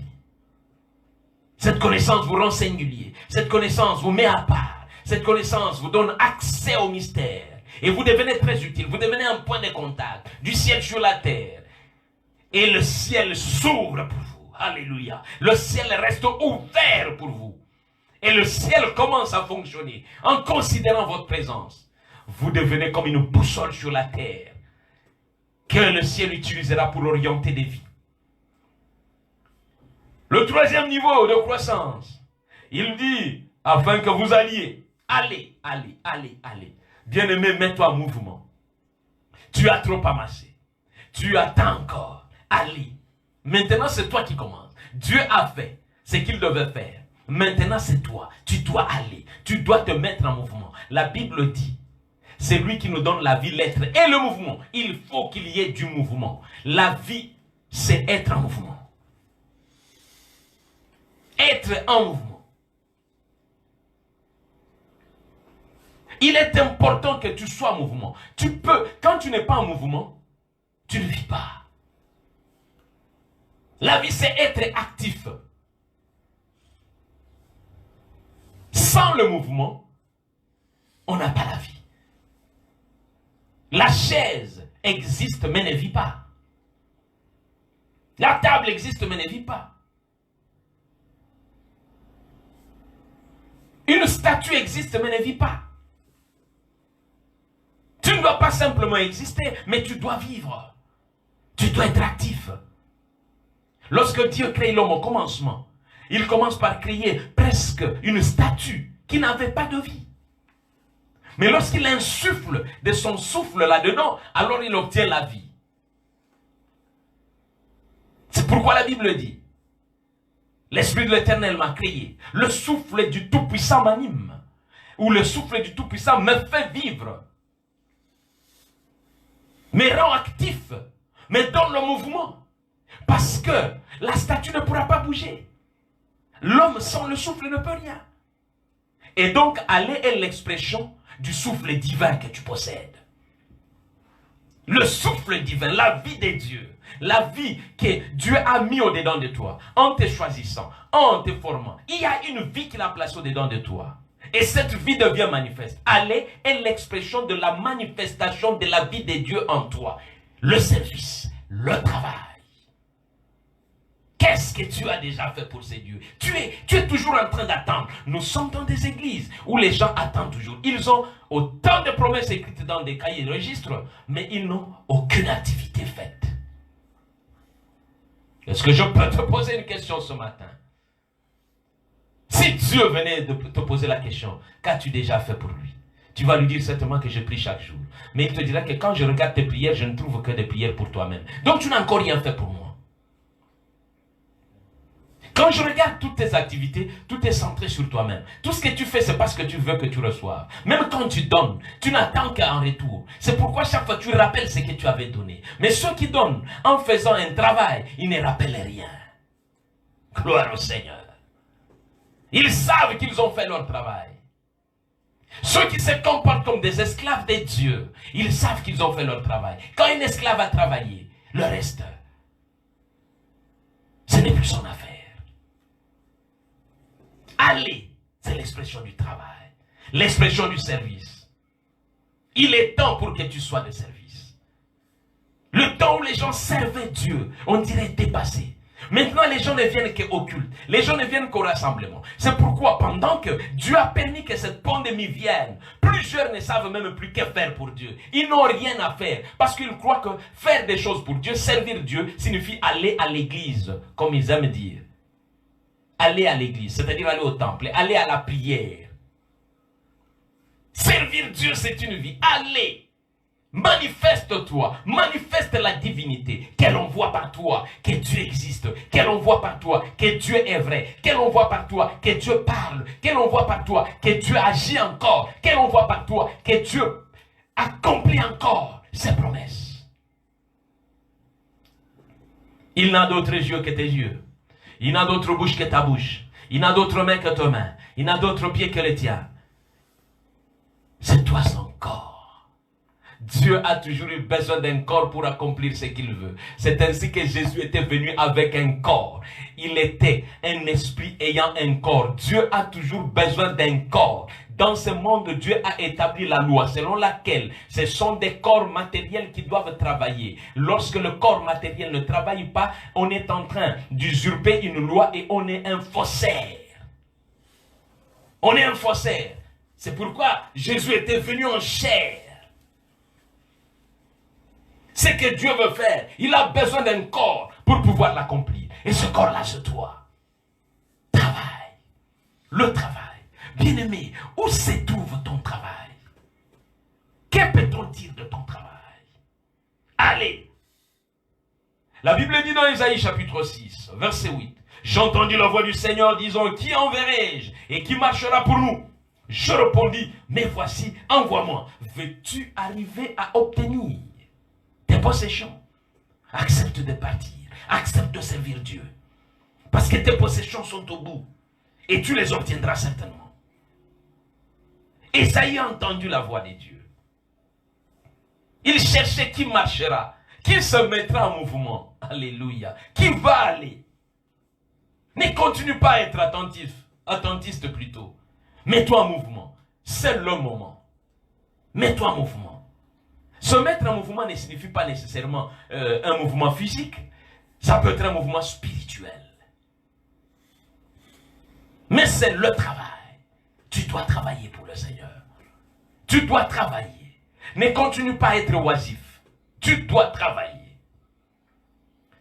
Cette connaissance vous rend singulier. Cette connaissance vous met à part. Cette connaissance vous donne accès au mystère. Et vous devenez très utile. Vous devenez un point de contact du ciel sur la terre. Et le ciel s'ouvre pour vous. Alléluia. Le ciel reste ouvert pour vous. Et le ciel commence à fonctionner. En considérant votre présence, vous devenez comme une boussole sur la terre que le ciel utilisera pour orienter des vies. Le troisième niveau de croissance, il dit, afin que vous alliez, allez. Bien-aimé, mets-toi en mouvement. Tu as trop amassé. Tu attends encore. Allez. Maintenant, c'est toi qui commences. Dieu a fait ce qu'il devait faire. Maintenant, c'est toi. Tu dois aller. Tu dois te mettre en mouvement. La Bible dit, c'est lui qui nous donne la vie, l'être et le mouvement. Il faut qu'il y ait du mouvement. La vie, c'est être en mouvement. Être en mouvement. Il est important que tu sois en mouvement. Tu peux, quand tu n'es pas en mouvement, tu ne vis pas. La vie, c'est être actif. Sans le mouvement, on n'a pas la vie. La chaise existe mais ne vit pas. La table existe mais ne vit pas. Une statue existe mais ne vit pas. Tu ne dois pas simplement exister, mais tu dois vivre. Tu dois être actif. Lorsque Dieu crée l'homme au commencement, il commence par créer presque une statue qui n'avait pas de vie. Mais lorsqu'il insuffle de son souffle là-dedans, alors il obtient la vie. C'est pourquoi la Bible dit, l'Esprit de l'Éternel m'a créé, le souffle du Tout-Puissant m'anime, ou le souffle du Tout-Puissant me fait vivre, me rend actif, me donne le mouvement. Parce que la statue ne pourra pas bouger. L'homme sans le souffle ne peut rien. Et donc, aller est l'expression du souffle divin que tu possèdes. Le souffle divin, la vie de Dieu, la vie que Dieu a mis au-dedans de toi, en te choisissant, en te formant. Il y a une vie qu'il a placée au-dedans de toi. Et cette vie devient manifeste. Aller est l'expression de la manifestation de la vie de Dieu en toi. Le service, le travail. Qu'est-ce que tu as déjà fait pour ces dieux? Tu es toujours en train d'attendre. Nous sommes dans des églises où les gens attendent toujours. Ils ont autant de promesses écrites dans des cahiers de registre, mais ils n'ont aucune activité faite. Est-ce que je peux te poser une question ce matin? Si Dieu venait de te poser la question, qu'as-tu déjà fait pour lui? Tu vas lui dire certainement que je prie chaque jour. Mais il te dira que quand je regarde tes prières, je ne trouve que des prières pour toi-même. Donc tu n'as encore rien fait pour moi. Quand je regarde toutes tes activités, tout est centré sur toi-même. Tout ce que tu fais, c'est parce que tu veux que tu reçoives. Même quand tu donnes, tu n'attends qu'un retour. C'est pourquoi chaque fois tu rappelles ce que tu avais donné. Mais ceux qui donnent en faisant un travail, ils ne rappellent rien. Gloire au Seigneur. Ils savent qu'ils ont fait leur travail. Ceux qui se comportent comme des esclaves de Dieu, ils savent qu'ils ont fait leur travail. Quand un esclave a travaillé, le reste, ce n'est plus son affaire. Aller, c'est l'expression du travail, l'expression du service. Il est temps pour que tu sois de service. Le temps où les gens servaient Dieu, on dirait dépassé. Maintenant, les gens ne viennent qu'au culte. Les gens ne viennent qu'au rassemblement. C'est pourquoi, pendant que Dieu a permis que cette pandémie vienne, plusieurs ne savent même plus que faire pour Dieu. Ils n'ont rien à faire. Parce qu'ils croient que faire des choses pour Dieu, servir Dieu, signifie aller à l'église, comme ils aiment dire. Aller à l'église, c'est-à-dire aller au temple, aller à la prière. Servir Dieu, c'est une vie. Allez, manifeste-toi, manifeste la divinité, qu'elle envoie par toi que Dieu existe, qu'elle envoie par toi que Dieu est vrai, qu'elle envoie par toi que Dieu parle, qu'elle envoie par toi que Dieu agit encore, qu'elle envoie par toi que Dieu accomplit encore ses promesses. Il n'a d'autre yeux que tes yeux. Il n'a d'autre bouche que ta bouche. Il n'a d'autre main que ta main. Il n'a d'autre pied que le tien. C'est toi son corps. Dieu a toujours eu besoin d'un corps pour accomplir ce qu'il veut. C'est ainsi que Jésus était venu avec un corps. Il était un esprit ayant un corps. Dieu a toujours besoin d'un corps. Dans ce monde, Dieu a établi la loi selon laquelle ce sont des corps matériels qui doivent travailler. Lorsque le corps matériel ne travaille pas, on est en train d'usurper une loi et on est un faussaire. On est un faussaire. C'est pourquoi Jésus était venu en chair. Ce que Dieu veut faire, il a besoin d'un corps pour pouvoir l'accomplir. Et ce corps-là, c'est toi. Travail. Le travail. Bien-aimé, où se trouve ton travail? Que peut-on dire de ton travail? Allez. La Bible dit dans Isaïe chapitre 6, verset 8. J'ai entendu la voix du Seigneur disant, qui enverrai-je et qui marchera pour nous? Je répondis, mais voici, envoie-moi. Veux-tu arriver à obtenir tes possessions? Accepte de partir. Accepte de servir Dieu. Parce que tes possessions sont au bout. Et tu les obtiendras certainement. Esaïe a entendu la voix de Dieu. Il cherchait qui marchera, qui se mettra en mouvement. Alléluia. Qui va aller. Ne continue pas à être attentif, attentiste plutôt. Mets-toi en mouvement. C'est le moment. Mets-toi en mouvement. Se mettre en mouvement ne signifie pas nécessairement un mouvement physique. Ça peut être un mouvement spirituel. Mais c'est le travail. Tu dois travailler pour le Seigneur. Tu dois travailler. Ne continue pas à être oisif. Tu dois travailler.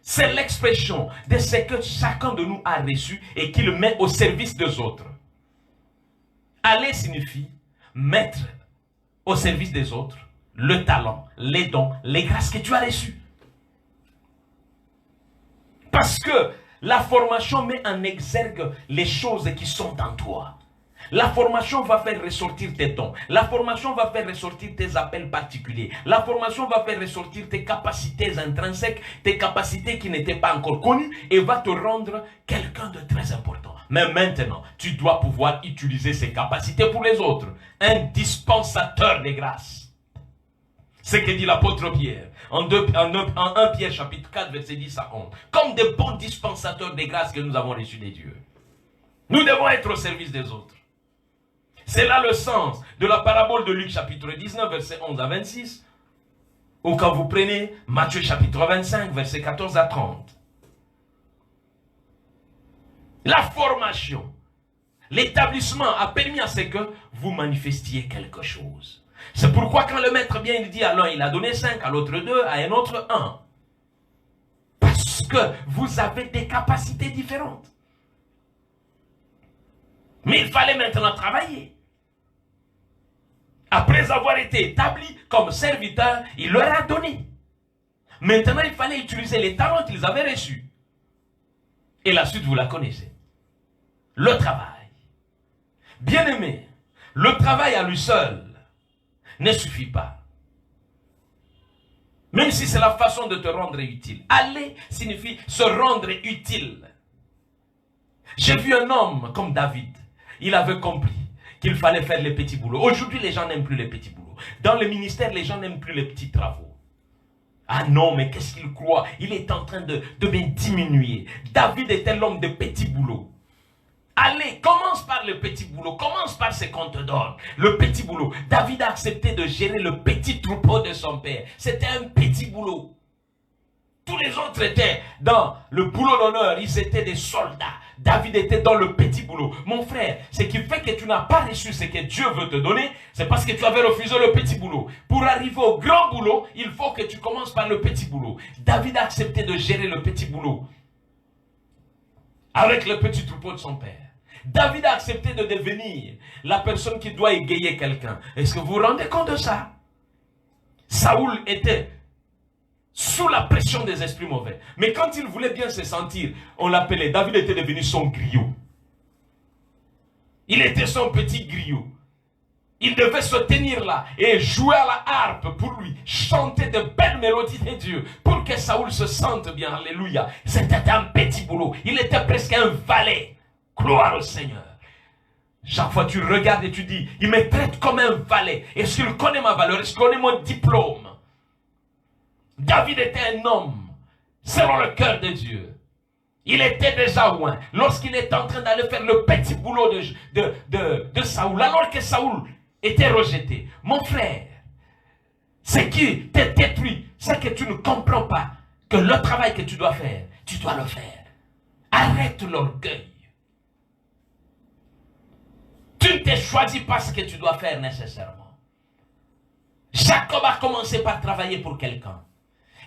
C'est l'expression de ce que chacun de nous a reçu et qu'il met au service des autres. Aller signifie mettre au service des autres le talent, les dons, les grâces que tu as reçues. Parce que la formation met en exergue les choses qui sont en toi. La formation va faire ressortir tes dons. La formation va faire ressortir tes appels particuliers. La formation va faire ressortir tes capacités intrinsèques, tes capacités qui n'étaient pas encore connues et va te rendre quelqu'un de très important. Mais maintenant, tu dois pouvoir utiliser ces capacités pour les autres. Un dispensateur des grâces. C'est ce que dit l'apôtre Pierre. En 1 Pierre chapitre 4, verset 10 à 11. Comme des bons dispensateurs des grâces que nous avons reçus des dieux. Nous devons être au service des autres. C'est là le sens de la parabole de Luc chapitre 19, verset 11 à 26. Ou quand vous prenez Matthieu chapitre 25, verset 14 à 30. La formation, l'établissement a permis à ce que vous manifestiez quelque chose. C'est pourquoi quand le maître vient, il dit à l'un, il a donné 5, à l'autre 2, à un autre 1. Parce que vous avez des capacités différentes. Mais il fallait maintenant travailler. Après avoir été établi comme serviteur, il leur a donné. Maintenant, il fallait utiliser les talents qu'ils avaient reçus. Et la suite, vous la connaissez. Le travail. Bien-aimé, le travail à lui seul ne suffit pas. Même si c'est la façon de te rendre utile. Aller signifie se rendre utile. J'ai vu un homme comme David. Il avait compris qu'il fallait faire les petits boulots. Aujourd'hui, les gens n'aiment plus les petits boulots. Dans le ministère, les gens n'aiment plus les petits travaux. Ah non, mais qu'est-ce qu'il croit? Il est en train de me diminuer. David était l'homme de petits boulots. Allez, commence par le petit boulot. Commence par ce qu'on te donne. Le petit boulot. David a accepté de gérer le petit troupeau de son père. C'était un petit boulot. Tous les autres étaient dans le boulot d'honneur. Ils étaient des soldats. David était dans le petit boulot. Mon frère, ce qui fait que tu n'as pas reçu ce que Dieu veut te donner, c'est parce que tu avais refusé le petit boulot. Pour arriver au grand boulot, il faut que tu commences par le petit boulot. David a accepté de gérer le petit boulot avec le petit troupeau de son père. David a accepté de devenir la personne qui doit égayer quelqu'un. Est-ce que vous vous rendez compte de ça? Saoul était sous la pression des esprits mauvais. Mais quand il voulait bien se sentir, on l'appelait, David était devenu son griot. Il était son petit griot. Il devait se tenir là et jouer à la harpe pour lui, chanter de belles mélodies de Dieu pour que Saoul se sente bien. Alléluia. C'était un petit boulot. Il était presque un valet. Gloire au Seigneur. Chaque fois tu regardes et tu dis, il me traite comme un valet. Est-ce qu'il connaît ma valeur? Est-ce qu'il connaît mon diplôme? David était un homme selon le cœur de Dieu. Il était déjà loin lorsqu'il était en train d'aller faire le petit boulot de Saoul, alors que Saoul était rejeté. Mon frère, ce qui te détruit, c'est que tu ne comprends pas que le travail que tu dois faire, tu dois le faire. Arrête l'orgueil. Tu ne t'es choisi pas ce que tu dois faire nécessairement. Jacob a commencé par travailler pour quelqu'un.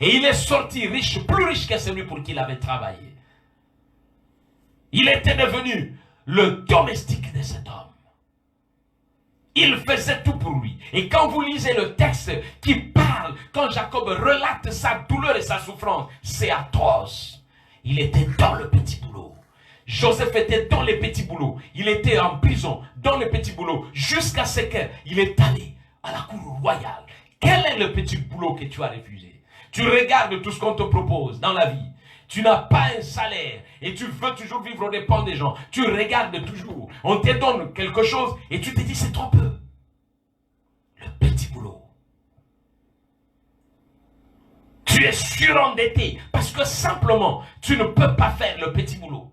Et il est sorti riche, plus riche que celui pour qui il avait travaillé. Il était devenu le domestique de cet homme. Il faisait tout pour lui. Et quand vous lisez le texte qui parle, quand Jacob relate sa douleur et sa souffrance, c'est atroce. Il était dans le petit boulot. Joseph était dans les petits boulots. Il était en prison, dans les petits boulots, jusqu'à ce qu'il est allé à la cour royale. Quel est le petit boulot que tu as refusé? Tu regardes tout ce qu'on te propose dans la vie. Tu n'as pas un salaire et tu veux toujours vivre aux dépens des gens. Tu regardes toujours. On te donne quelque chose et tu te dis c'est trop peu. Le petit boulot. Tu es surendetté parce que simplement tu ne peux pas faire le petit boulot.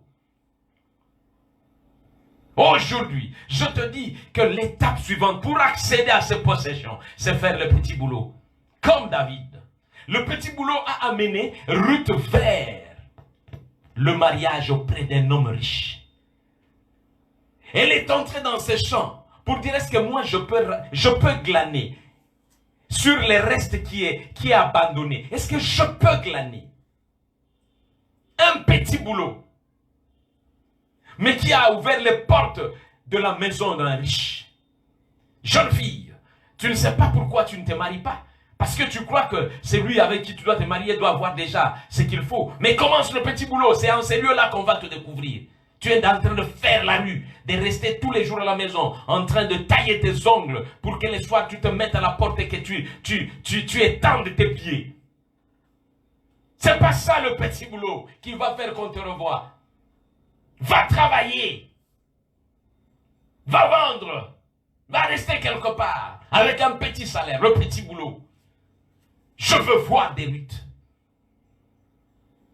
Aujourd'hui, je te dis que l'étape suivante pour accéder à ces possessions, c'est faire le petit boulot. Comme David. Le petit boulot a amené Ruth vers le mariage auprès d'un homme riche. Elle est entrée dans ses champs pour dire est-ce que moi je peux glaner sur les restes qui est abandonné. Est-ce que je peux glaner un petit boulot, mais qui a ouvert les portes de la maison d'un riche. Jeune fille, tu ne sais pas pourquoi tu ne te maries pas. Parce que tu crois que celui avec qui tu dois te marier doit avoir déjà ce qu'il faut. Mais commence le petit boulot, c'est en ces lieux-là qu'on va te découvrir. Tu es en train de faire la rue, de rester tous les jours à la maison, en train de tailler tes ongles pour que le soir tu te mettes à la porte et que tu étendes tes pieds. C'est pas ça le petit boulot qui va faire qu'on te revoie. Va travailler. Va vendre. Va rester quelque part avec un petit salaire, le petit boulot. Je veux voir des luttes.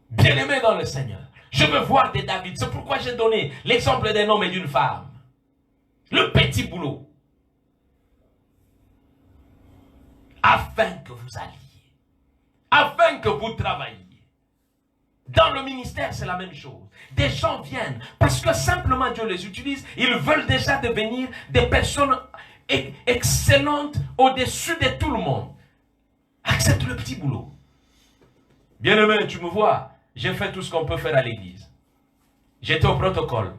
Bien-aimé dans le Seigneur, je veux voir des David. C'est pourquoi j'ai donné l'exemple d'un homme et d'une femme. Le petit boulot. Afin que vous alliez. Afin que vous travailliez. Dans le ministère, c'est la même chose. Des gens viennent parce que simplement Dieu les utilise. Ils veulent déjà devenir des personnes excellentes au-dessus de tout le monde. Accepte le petit boulot. Bien-aimé, tu me vois, j'ai fait tout ce qu'on peut faire à l'église. J'étais au protocole.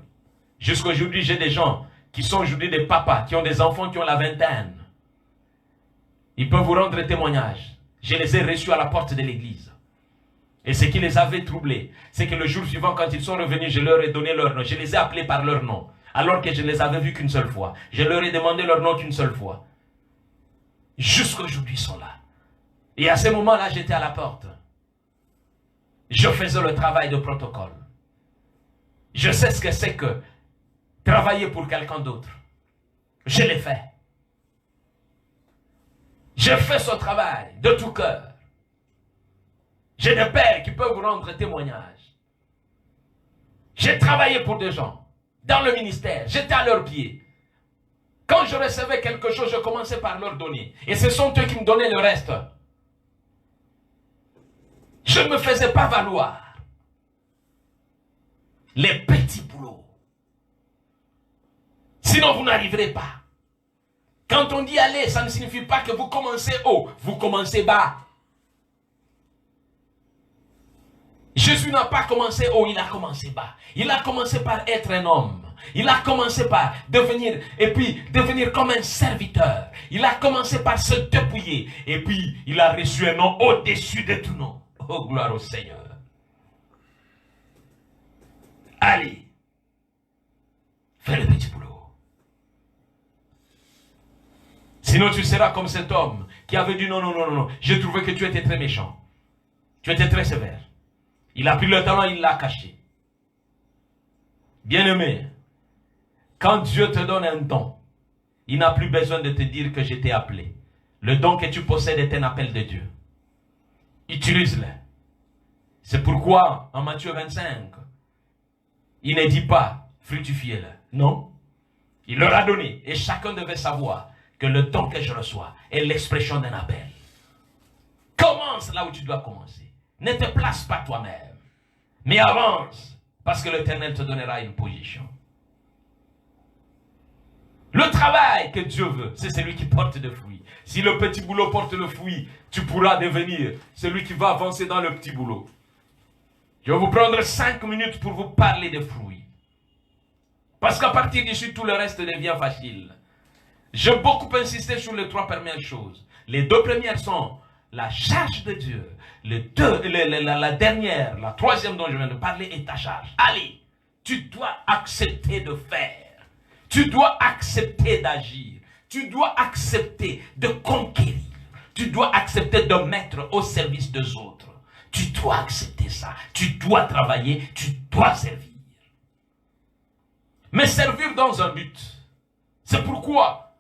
Jusqu'à aujourd'hui, j'ai des gens qui sont aujourd'hui des papas, qui ont des enfants qui ont la vingtaine. Ils peuvent vous rendre témoignage. Je les ai reçus à la porte de l'église. Et ce qui les avait troublés, c'est que le jour suivant, quand ils sont revenus, je leur ai donné leur nom. Je les ai appelés par leur nom, alors que je ne les avais vus qu'une seule fois. Je leur ai demandé leur nom qu'une seule fois. Jusqu'à aujourd'hui, ils sont là. Et à ce moment-là, j'étais à la porte. Je faisais le travail de protocole. Je sais ce que c'est que travailler pour quelqu'un d'autre. Je l'ai fait. J'ai fait ce travail de tout cœur. J'ai des pères qui peuvent vous rendre témoignage. J'ai travaillé pour des gens dans le ministère. J'étais à leurs pieds. Quand je recevais quelque chose, je commençais par leur donner. Et ce sont eux qui me donnaient le reste. Je ne me faisais pas valoir. Les petits boulots. Sinon, vous n'arriverez pas. Quand on dit aller, ça ne signifie pas que vous commencez haut. Vous commencez bas. Jésus n'a pas commencé haut, il a commencé bas. Il a commencé par être un homme. Il a commencé par devenir, et puis devenir comme un serviteur. Il a commencé par se dépouiller. Et puis, il a reçu un nom au-dessus de tout nom. Oh, gloire au Seigneur. Allez. Fais le petit boulot. Sinon, tu seras comme cet homme qui avait dit non, non, non, non. J'ai trouvé que tu étais très méchant. Tu étais très sévère. Il a pris le talent, il l'a caché. Bien-aimé, quand Dieu te donne un don, il n'a plus besoin de te dire que je t'ai appelé. Le don que tu possèdes est un appel de Dieu. Utilise-le. C'est pourquoi, en Matthieu 25, il ne dit pas, fructifiez-le. Non. Il leur a donné, et chacun devait savoir que le don que je reçois est l'expression d'un appel. Commence là où tu dois commencer. Ne te place pas toi-même, mais avance, parce que l'Éternel te donnera une position. Le travail que Dieu veut, c'est celui qui porte des fruits. Si le petit boulot porte le fruit, tu pourras devenir celui qui va avancer dans le petit boulot. Je vais vous prendre 5 minutes pour vous parler des fruits. Parce qu'à partir d'ici, tout le reste devient facile. J'ai beaucoup insisté sur les 3 premières choses. Les 2 premières sont la charge de Dieu. La dernière, la 3e dont je viens de parler est ta charge. Allez, tu dois accepter de faire. Tu dois accepter d'agir. Tu dois accepter de conquérir. Tu dois accepter de mettre au service des autres. Tu dois accepter ça. Tu dois travailler. Tu dois servir. Mais servir dans un but. C'est pourquoi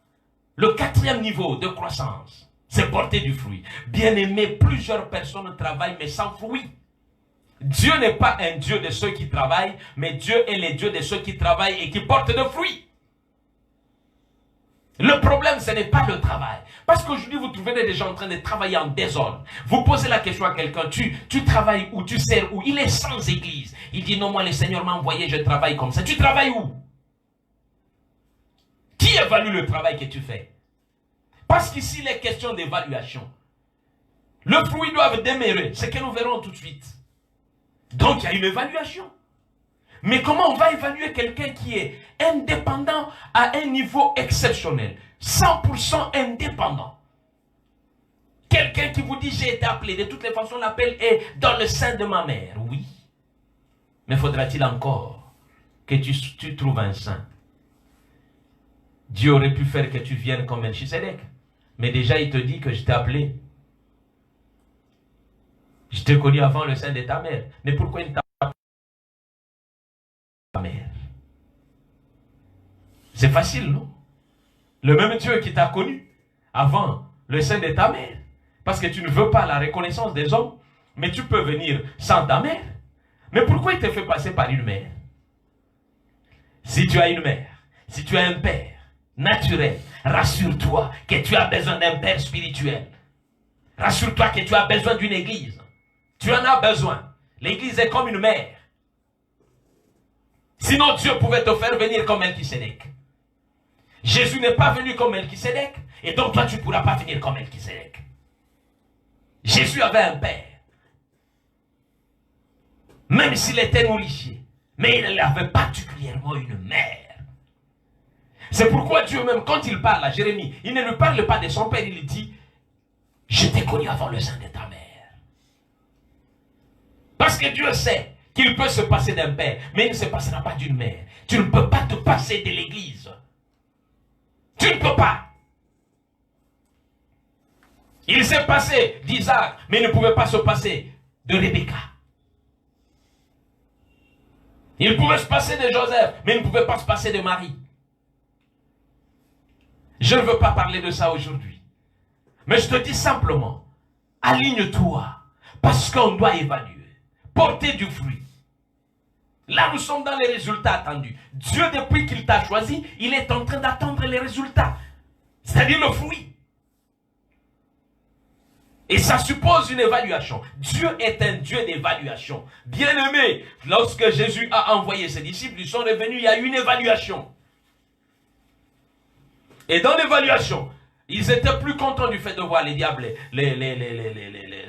le 4e niveau de croissance, c'est porter du fruit. Bien aimé, plusieurs personnes travaillent mais sans fruit. Dieu n'est pas un Dieu de ceux qui travaillent, mais Dieu est le Dieu de ceux qui travaillent et qui portent de fruits. Le problème, ce n'est pas le travail. Parce qu'aujourd'hui, vous trouvez des gens en train de travailler en désordre. Vous posez la question à quelqu'un, tu travailles où, tu sers où? Il est sans église. Il dit, non, moi, le Seigneur m'a envoyé, je travaille comme ça. Tu travailles où? Qui évalue le travail que tu fais? Parce qu'ici, il est question d'évaluation. Le fruit doit demeurer, ce que nous verrons tout de suite. Donc, il y a une évaluation. Mais comment on va évaluer quelqu'un qui est indépendant à un niveau exceptionnel? 100% indépendant. Quelqu'un qui vous dit, j'ai été appelé. De toutes les façons, l'appel est dans le sein de ma mère. Oui. Mais faudra-t-il encore que tu trouves un sein? Dieu aurait pu faire que tu viennes comme Melchisedec. Mais déjà, il te dit que je t'ai appelé. Je t'ai connu avant le sein de ta mère. Mais pourquoi il t'a appelé ta mère? C'est facile, non? Le même Dieu qui t'a connu avant le sein de ta mère. Parce que tu ne veux pas la reconnaissance des hommes. Mais tu peux venir sans ta mère. Mais pourquoi il te fait passer par une mère? Si tu as une mère, si tu as un père naturel, rassure-toi que tu as besoin d'un père spirituel. Rassure-toi que tu as besoin d'une église. Tu en as besoin. L'église est comme une mère. Sinon Dieu pouvait te faire venir comme Melchisédek. Jésus n'est pas venu comme Melchisédek. Et donc toi tu ne pourras pas venir comme Melchisédek. Jésus avait un père. Même s'il était nourricier. Mais il avait particulièrement une mère. C'est pourquoi Dieu même, quand il parle à Jérémie, il ne lui parle pas de son père, il lui dit, je t'ai connu avant le sein de ta mère. Parce que Dieu sait qu'il peut se passer d'un père, mais il ne se passera pas d'une mère. Tu ne peux pas te passer de l'église. Tu ne peux pas. Il s'est passé d'Isaac, mais il ne pouvait pas se passer de Rebecca. Il pouvait se passer de Joseph, mais il ne pouvait pas se passer de Marie. Je ne veux pas parler de ça aujourd'hui. Mais je te dis simplement, aligne-toi, parce qu'on doit évaluer, porter du fruit. Là, nous sommes dans les résultats attendus. Dieu, depuis qu'il t'a choisi, il est en train d'attendre les résultats. C'est-à-dire le fruit. Et ça suppose une évaluation. Dieu est un Dieu d'évaluation. Bien-aimé, lorsque Jésus a envoyé ses disciples, ils sont revenus, il y a eu une évaluation. Et dans l'évaluation, ils étaient plus contents du fait de voir les diables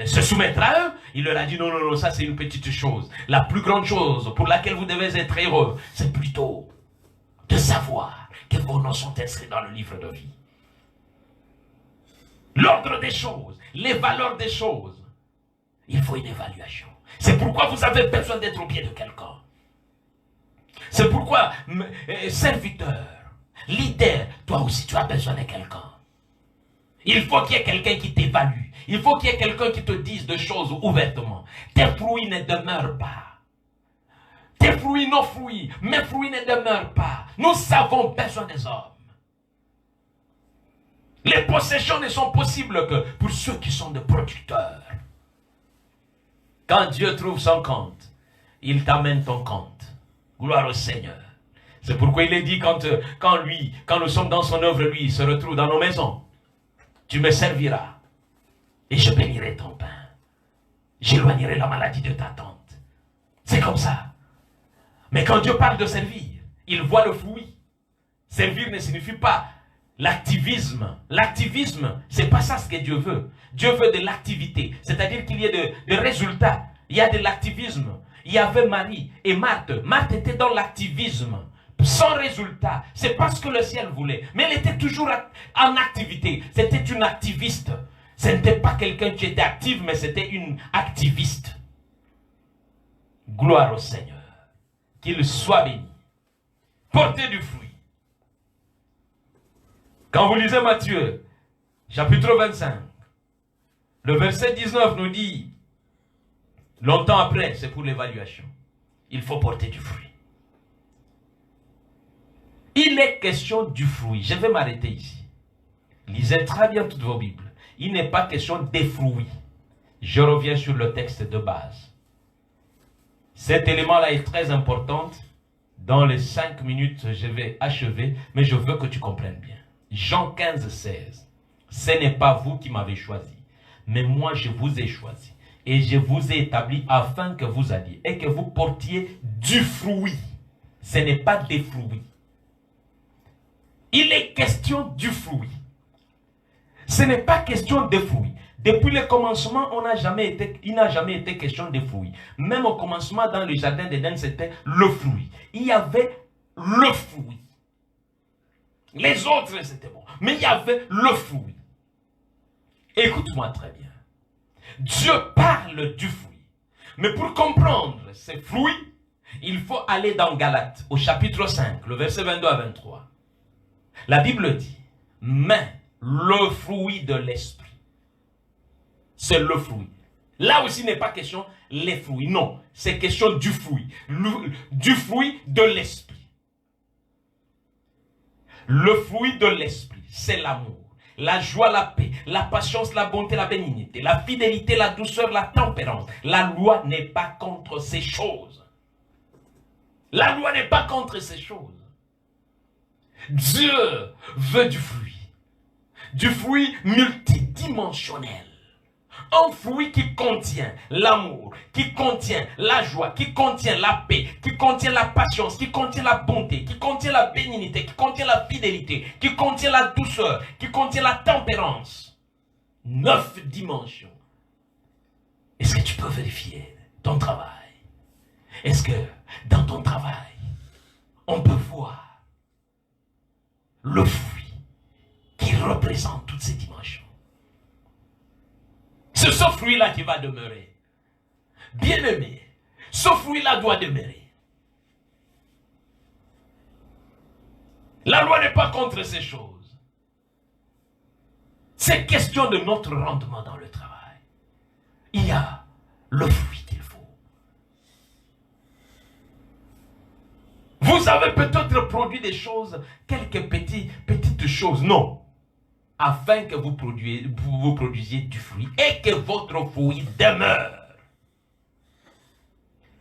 se soumettre à eux. Il leur a dit non, non, non, ça c'est une petite chose. La plus grande chose pour laquelle vous devez être heureux, c'est plutôt de savoir que vos noms sont inscrits dans le livre de vie. L'ordre des choses, les valeurs des choses, il faut une évaluation. C'est pourquoi vous avez besoin d'être au pied de quelqu'un. C'est pourquoi, serviteur, leader, toi aussi tu as besoin de quelqu'un. Il faut qu'il y ait quelqu'un qui t'évalue. Il faut qu'il y ait quelqu'un qui te dise des choses ouvertement. Tes fruits ne demeurent pas. Tes fruits, nos fruits, mes fruits ne demeurent pas. Nous avons besoin des hommes. Les possessions ne sont possibles que pour ceux qui sont des producteurs. Quand Dieu trouve son compte, il t'amène ton compte. Gloire au Seigneur. C'est pourquoi il est dit quand nous sommes dans son œuvre, lui, il se retrouve dans nos maisons. Tu me serviras et je bénirai ton pain. J'éloignerai la maladie de ta tante. C'est comme ça. Mais quand Dieu parle de servir, il voit le fruit. Servir ne signifie pas l'activisme. L'activisme, c'est pas ça ce que Dieu veut. Dieu veut de l'activité. C'est-à-dire qu'il y ait de résultats. Il y a de l'activisme. Il y avait Marie et Marthe. Marthe était dans l'activisme. Sans résultat. C'est pas ce que le ciel voulait. Mais elle était toujours en activité. C'était une activiste. Ce n'était pas quelqu'un qui était actif, mais c'était une activiste. Gloire au Seigneur. Qu'il soit béni. Portez du fruit. Quand vous lisez Matthieu, chapitre 25, le verset 19 nous dit, longtemps après, c'est pour l'évaluation, il faut porter du fruit. Il est question du fruit. Je vais m'arrêter ici. Lisez très bien toutes vos Bibles. Il n'est pas question des fruits. Je reviens sur le texte de base. Cet élément-là est très important. Dans les 5 minutes, je vais achever, mais je veux que tu comprennes bien. Jean 15, 16. Ce n'est pas vous qui m'avez choisi, mais moi je vous ai choisi. Et je vous ai établi afin que vous alliez et que vous portiez du fruit. Ce n'est pas des fruits. Il est question du fruit. Ce n'est pas question des fruits. Depuis le commencement, il n'a jamais été question des fruits. Même au commencement, dans le jardin d'Éden, c'était le fruit. Il y avait le fruit. Les autres, c'était bon. Mais il y avait le fruit. Écoute-moi très bien. Dieu parle du fruit. Mais pour comprendre ces fruits, il faut aller dans Galates, au chapitre 5, le verset 22 à 23. La Bible dit, mais le fruit de l'esprit. C'est le fruit. Là aussi, il n'est pas question les fruits. Non, c'est question du fruit. Du fruit de l'esprit. Le fruit de l'esprit, c'est l'amour, la joie, la paix, la patience, la bonté, la bénignité, la fidélité, la douceur, la tempérance. La loi n'est pas contre ces choses. La loi n'est pas contre ces choses. Dieu veut du fruit multidimensionnel. Un fruit qui contient l'amour, qui contient la joie, qui contient la paix, qui contient la patience, qui contient la bonté, qui contient la bénignité, qui contient la fidélité, qui contient la douceur, qui contient la tempérance. 9 dimensions. Est-ce que tu peux vérifier ton travail? Est-ce que dans ton travail, on peut voir le fruit qui représente toutes ces dimensions? C'est ce fruit-là qui va demeurer. Bien-aimé, ce fruit-là doit demeurer. La loi n'est pas contre ces choses. C'est question de notre rendement dans le travail. Il y a le fruit qu'il faut. Vous avez peut-être produit des choses, quelques petites choses. Non. Afin que vous produisiez du fruit et que votre fruit demeure.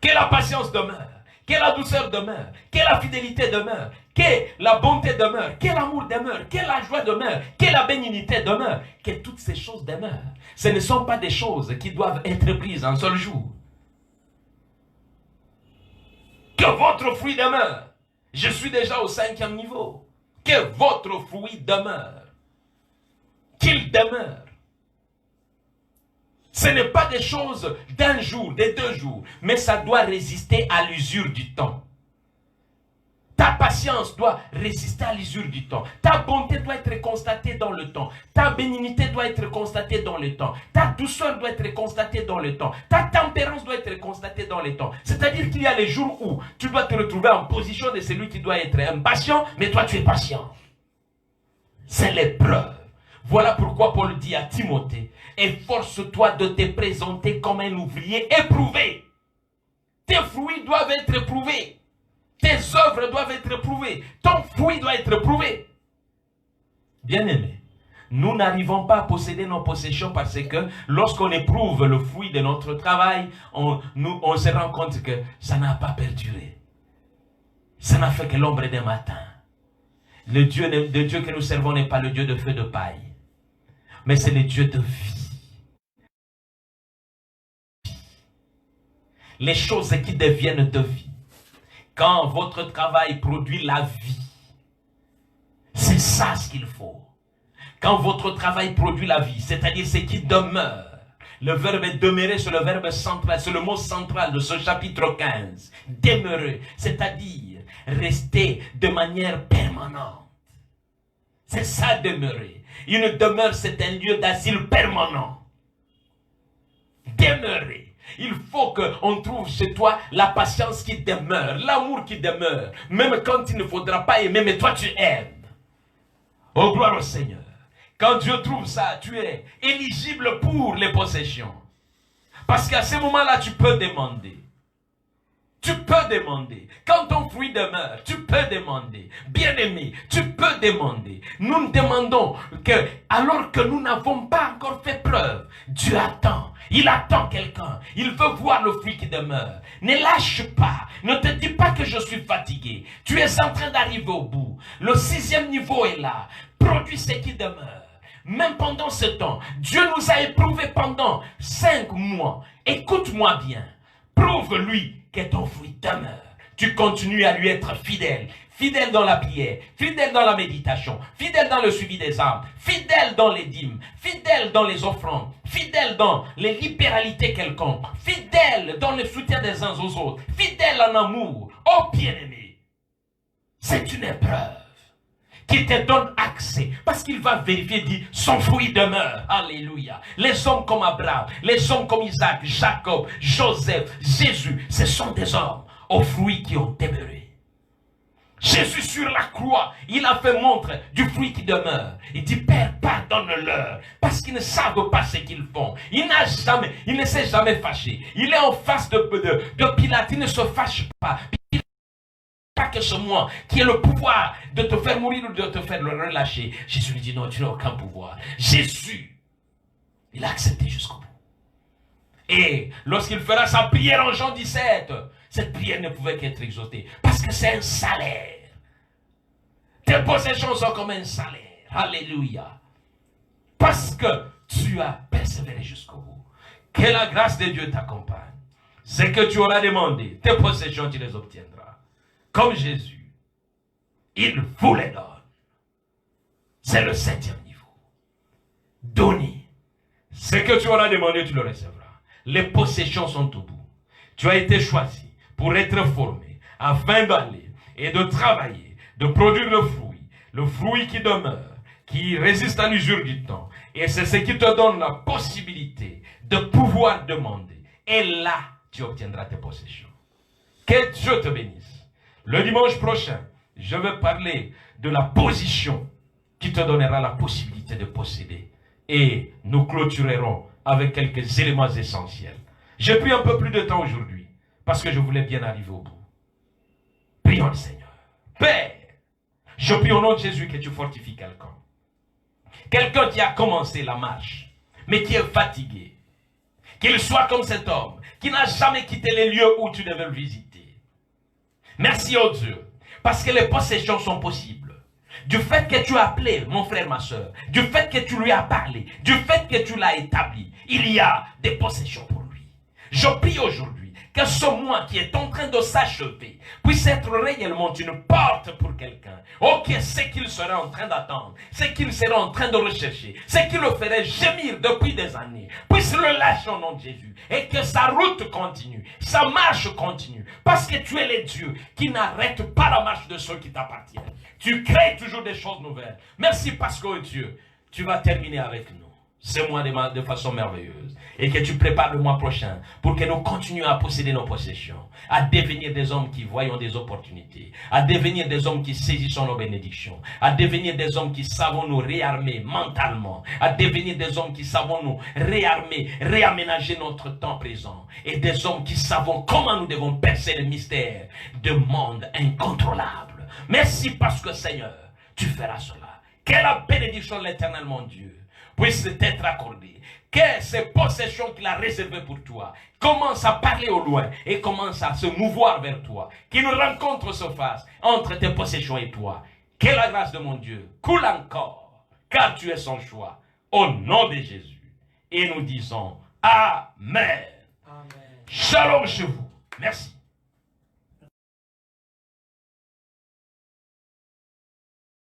Que la patience demeure, que la douceur demeure, que la fidélité demeure, que la bonté demeure, que l'amour demeure, que la joie demeure, que la bénignité demeure, que toutes ces choses demeurent. Ce ne sont pas des choses qui doivent être prises en un seul jour. Que votre fruit demeure. Je suis déjà au 5e niveau. Que votre fruit demeure. Qu'il demeure. Ce n'est pas des choses d'un jour, des 2 jours, mais ça doit résister à l'usure du temps. Ta patience doit résister à l'usure du temps. Ta bonté doit être constatée dans le temps. Ta bénignité doit être constatée dans le temps. Ta douceur doit être constatée dans le temps. Ta tempérance doit être constatée dans le temps. C'est-à-dire qu'il y a les jours où tu dois te retrouver en position de celui qui doit être impatient, mais toi tu es patient. C'est l'épreuve. Voilà pourquoi Paul dit à Timothée, efforce-toi de te présenter comme un ouvrier éprouvé. Tes fruits doivent être éprouvés. Tes œuvres doivent être éprouvées. Ton fruit doit être éprouvé. Bien-aimés, nous n'arrivons pas à posséder nos possessions parce que lorsqu'on éprouve le fruit de notre travail, on se rend compte que ça n'a pas perduré. Ça n'a fait que l'ombre d'un matin. Le Dieu que nous servons n'est pas le Dieu de feu de paille, mais c'est le Dieu de vie. Les choses qui deviennent de vie. Quand votre travail produit la vie, c'est ça ce qu'il faut. Quand votre travail produit la vie, c'est-à-dire ce qui demeure. Le verbe demeurer, c'est le verbe central, c'est le mot central de ce chapitre 15. Demeurer, c'est-à-dire rester de manière permanente. C'est ça demeurer. Une demeure, c'est un lieu d'asile permanent. Demeurer. Il faut qu'on trouve chez toi la patience qui demeure, l'amour qui demeure. Même quand il ne faudra pas aimer, mais toi tu aimes. Oh, gloire au Seigneur. Quand Dieu trouve ça, tu es éligible pour les possessions. Parce qu'à ce moment-là, tu peux demander. Tu peux demander. Quand ton fruit demeure, tu peux demander. Bien-aimé, tu peux demander. Nous nous demandons que, alors que nous n'avons pas encore fait preuve, Dieu attend. Il attend quelqu'un. Il veut voir le fruit qui demeure. Ne lâche pas. Ne te dis pas que je suis fatigué. Tu es en train d'arriver au bout. Le 6e niveau est là. Produis ce qui demeure. Même pendant ce temps, Dieu nous a éprouvés pendant 5 mois. Écoute-moi bien. Prouve-lui que ton fruit demeure. Tu continues à lui être fidèle. Fidèle dans la prière, fidèle dans la méditation, fidèle dans le suivi des âmes, fidèle dans les dîmes, fidèle dans les offrandes, fidèle dans les libéralités quelconques, fidèle dans le soutien des uns aux autres, fidèle en amour. Oh bien-aimé, c'est une épreuve qui te donne accès, parce qu'il va vérifier, dit, son fruit demeure. Alléluia. Les hommes comme Abraham, les hommes comme Isaac, Jacob, Joseph, Jésus, ce sont des hommes aux fruits qui ont demeuré. Jésus sur la croix, il a fait montre du fruit qui demeure. Il dit, Père, pardonne-leur, parce qu'ils ne savent pas ce qu'ils font. Il ne s'est jamais fâché. Il est en face de Pilate, il ne se fâche pas. pas que c'est moi qui ai le pouvoir de te faire mourir ou de te faire le relâcher. Jésus lui dit non, tu n'as aucun pouvoir. Jésus, il a accepté jusqu'au bout. Et lorsqu'il fera sa prière en Jean 17, cette prière ne pouvait qu'être exaucée. Parce que c'est un salaire. Tes possessions sont comme un salaire. Alléluia. Parce que tu as persévéré jusqu'au bout. Que la grâce de Dieu t'accompagne. Ce que tu auras demandé, tes possessions, tu les obtiendras. Comme Jésus, il vous les donne. C'est le 7e niveau. Donner. Ce que tu auras demandé, tu le recevras. Les possessions sont au bout. Tu as été choisi pour être formé afin d'aller et de travailler, de produire le fruit qui demeure, qui résiste à l'usure du temps. Et c'est ce qui te donne la possibilité de pouvoir demander. Et là, tu obtiendras tes possessions. Que Dieu te bénisse. Le dimanche prochain, je vais parler de la position qui te donnera la possibilité de posséder. Et nous clôturerons avec quelques éléments essentiels. J'ai pris un peu plus de temps aujourd'hui parce que je voulais bien arriver au bout. Prions le Seigneur. Père, je prie au nom de Jésus que tu fortifies quelqu'un. Quelqu'un qui a commencé la marche, mais qui est fatigué. Qu'il soit comme cet homme, qui n'a jamais quitté les lieux où tu devais le visiter. Merci au Dieu, parce que les possessions sont possibles. Du fait que tu as appelé mon frère, ma soeur, du fait que tu lui as parlé, du fait que tu l'as établi, il y a des possessions pour lui. Je prie aujourd'hui que ce mois qui est en train de s'achever puisse être réellement une porte pour quelqu'un. Ok, ce qu'il serait en train d'attendre, ce qu'il serait en train de rechercher, ce qui le ferait gémir depuis des années, puisse le lâcher au nom de Jésus et que sa route continue, sa marche continue, parce que tu es le Dieu qui n'arrête pas la marche de ceux qui t'appartiennent. Tu crées toujours des choses nouvelles. Merci parce que, oh Dieu, tu vas terminer avec nous ce mois de façon merveilleuse. Et que tu prépares le mois prochain pour que nous continuions à posséder nos possessions, à devenir des hommes qui voyons des opportunités, à devenir des hommes qui saisissons nos bénédictions, à devenir des hommes qui savons nous réarmer mentalement, à devenir des hommes qui savons nous réarmer, réaménager notre temps présent, et des hommes qui savons comment nous devons percer le mystère de monde incontrôlable. Merci parce que Seigneur, tu feras cela. Que la bénédiction de l'Éternel mon Dieu puisse t'être accordée. Que ces possessions qu'il a réservées pour toi commencent à parler au loin et commencent à se mouvoir vers toi. Qu'une rencontre se fasse entre tes possessions et toi. Que la grâce de mon Dieu coule encore, car tu es son choix. Au nom de Jésus. Et nous disons Amen. Amen. Shalom chez vous. Merci.